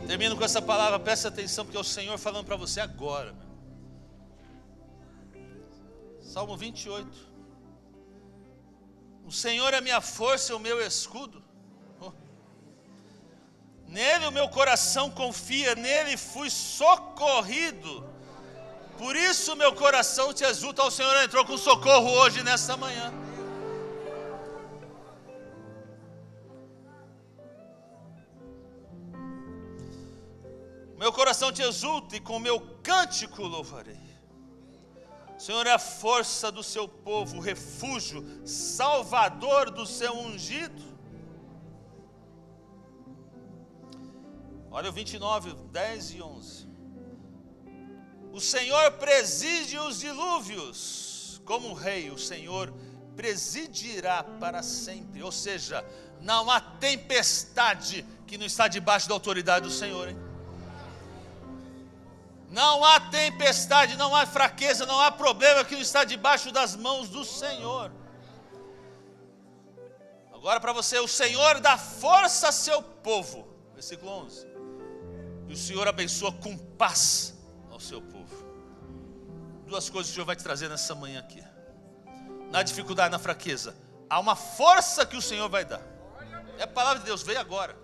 Speaker 1: Termino com essa palavra, presta atenção, porque é o Senhor falando para você agora. Salmo 28. O Senhor é minha força e o meu escudo. Nele o meu coração confia, nele fui socorrido. Por isso meu coração te exulta. O Senhor entrou com socorro hoje, nesta manhã. Meu coração te exulta e com meu cântico louvarei. Senhor é a força do seu povo, o refúgio, salvador do seu ungido. Olha o 29, 10 e 11. O Senhor preside os dilúvios, como rei, o Senhor presidirá para sempre. Ou seja, não há tempestade que não está debaixo da autoridade do Senhor, hein? Não há tempestade, não há fraqueza, não há problema que não está debaixo das mãos do Senhor. Agora para você, o Senhor dá força a seu povo. Versículo 11. E o Senhor abençoa com paz ao seu povo. Duas coisas que o Senhor vai te trazer nessa manhã aqui. Na dificuldade, na fraqueza, há uma força que o Senhor vai dar. É a palavra de Deus, veio agora.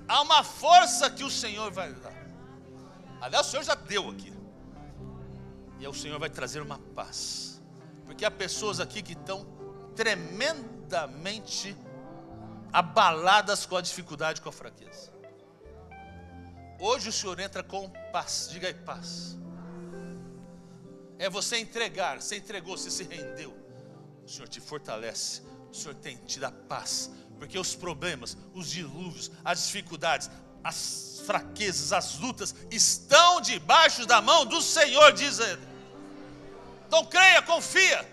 Speaker 1: Há uma força que o Senhor vai dar. Aliás, o Senhor já deu aqui. E o Senhor vai trazer uma paz. Porque há pessoas aqui que estão tremendamente abaladas com a dificuldade, com a fraqueza. Hoje o Senhor entra com paz. Diga aí, paz. É você entregar. Você entregou, você se rendeu. O Senhor te fortalece. O Senhor te dá paz. Porque os problemas, os dilúvios, as dificuldades, as fraquezas, as lutas estão debaixo da mão do Senhor, diz ele. Então creia, confia.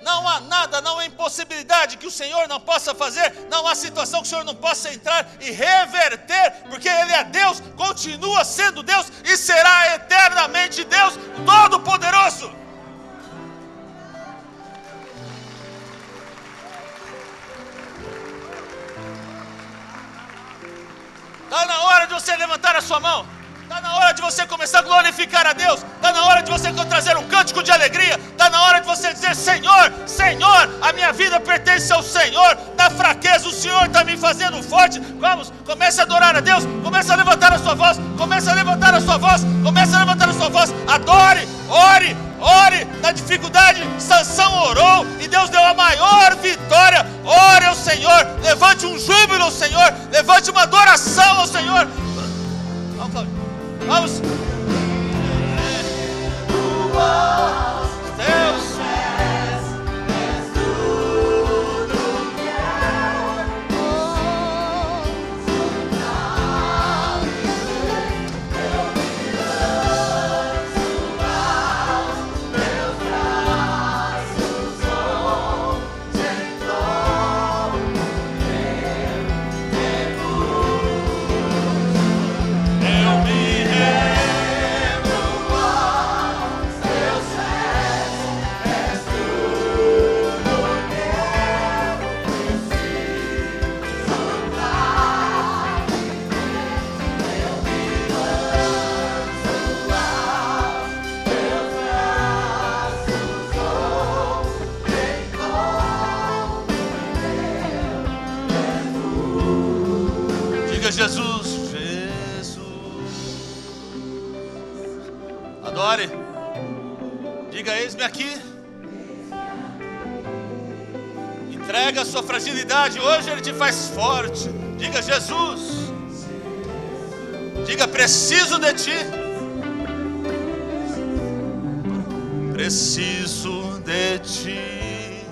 Speaker 1: Não há nada, não há impossibilidade que o Senhor não possa fazer. Não há situação que o Senhor não possa entrar e reverter, porque Ele é Deus, continua sendo Deus e será eternamente Deus Todo-Poderoso. Está na hora de você levantar a sua mão. Está na hora de você começar a glorificar a Deus. Está na hora de você trazer um cântico de alegria. Está na hora de você dizer: Senhor, Senhor, a minha vida pertence ao Senhor. Na fraqueza o Senhor está me fazendo forte. Vamos, comece a adorar a Deus. Comece a levantar a sua voz. Comece a levantar a sua voz. Comece a levantar a sua voz. Adore, ore, ore. Na dificuldade, Sansão orou e Deus deu a maior vitória. Ore ao Senhor. Levante um júbilo ao Senhor. Levante uma adoração ao Senhor. Vamos, Cláudio. Vamos. Deus. Jesus, Jesus. Adore. Diga: eis-me aqui. Entrega a sua fragilidade. Hoje Ele te faz forte. Diga: Jesus. Diga: preciso de ti. Preciso de ti.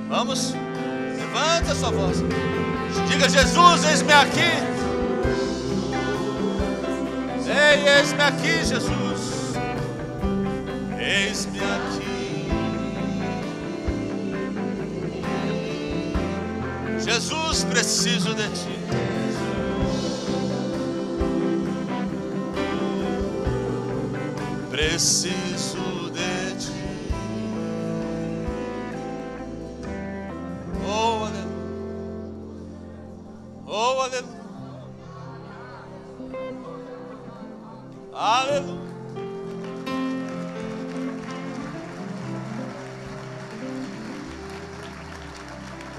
Speaker 1: Vamos. Levanta a sua voz. Diga: Jesus, eis-me aqui. Ei, eis-me aqui, Jesus. Eis-me aqui. Jesus, preciso de ti. Preciso de ti. Oh, aleluia. Oh, aleluia. Aleluia.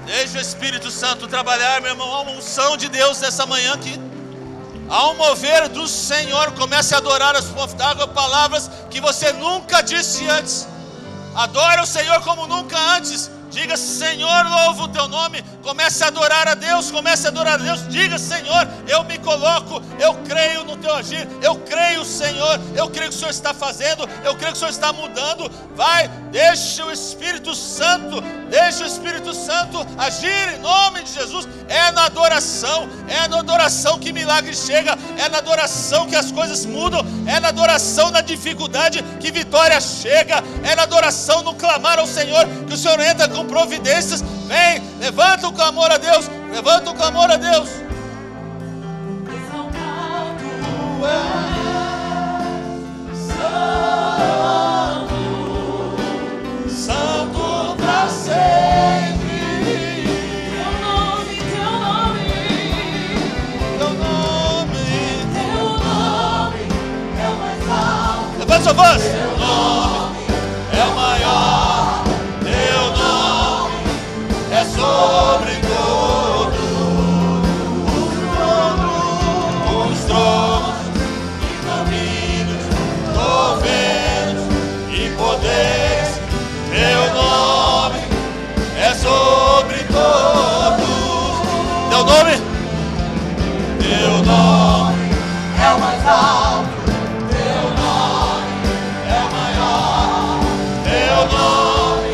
Speaker 1: Deixa o Espírito Santo trabalhar, meu irmão. Há uma unção de Deus nessa manhã aqui. Há um mover do Senhor. Comece a adorar as palavras que você nunca disse antes. Adora o Senhor como nunca antes. Diga: Senhor, louvo o teu nome. Comece a adorar a Deus, comece a adorar a Deus. Diga: Senhor, eu me coloco, eu creio no teu agir, eu creio, Senhor, eu creio que o Senhor está fazendo, eu creio que o Senhor está mudando. Vai, deixa o Espírito Santo agir em nome de Jesus. É na adoração que milagre chega, é na adoração que as coisas mudam, é na adoração, na dificuldade que vitória chega, é na adoração, no clamar ao Senhor que o Senhor entra com providências. Vem, levanta o clamor a Deus, levanta o clamor a Deus. Santo pra sempre. Teu nome é o mais alto. Levanta sua voz. Teu nome é o maior. Teu nome é sobre todo. Os tronos e domínios, governos e poderes. Teu nome é sobre todos. Teu nome é o mais alto. Teu nome é o maior. Teu nome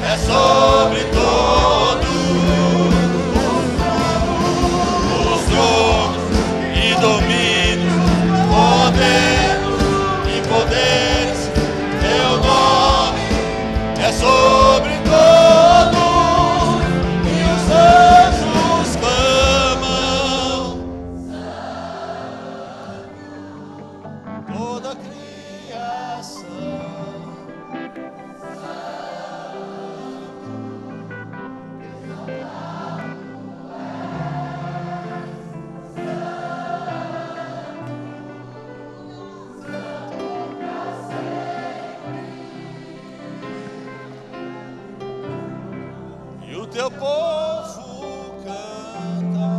Speaker 1: é sobre todos. Os tronos e domínios, poderes. Teu nome é sobre todos, e os anjos clamam. Toda a criação e o teu povo canta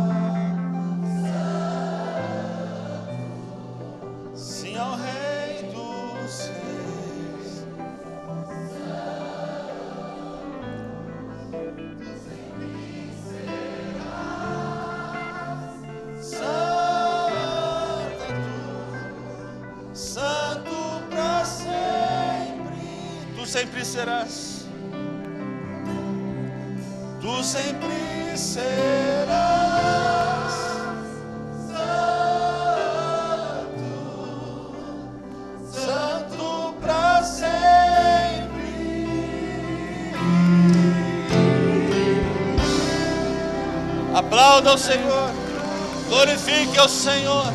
Speaker 1: sim ao Rei dos Reis. Santo pra sempre. Tu sempre serás. Tu sempre serás santo pra sempre. Aplauda o Senhor, glorifique ao Senhor,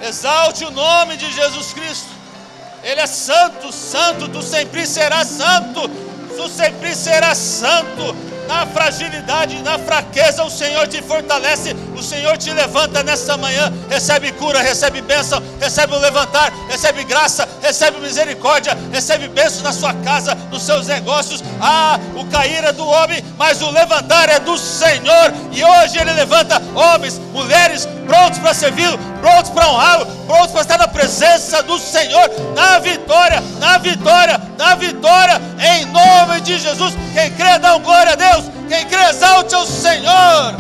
Speaker 1: exalte o nome de Jesus Cristo. Ele é santo, santo, tu sempre serás santo. Tu sempre serás santo. Na fragilidade, na fraqueza, o Senhor te fortalece, o Senhor te levanta nessa manhã. Recebe cura, recebe bênção, recebe o levantar, recebe graça, recebe misericórdia, recebe bênção na sua casa, nos seus negócios. O cair é do homem, mas o levantar é do Senhor. E hoje Ele levanta homens, mulheres, prontos para servi-lo, prontos para honrá-lo, prontos para estar na presença do Senhor, na vitória, na vitória, na vitória, em nome de Jesus. Quem crê, dá glória a Deus. Quem crê, exalte ao Senhor.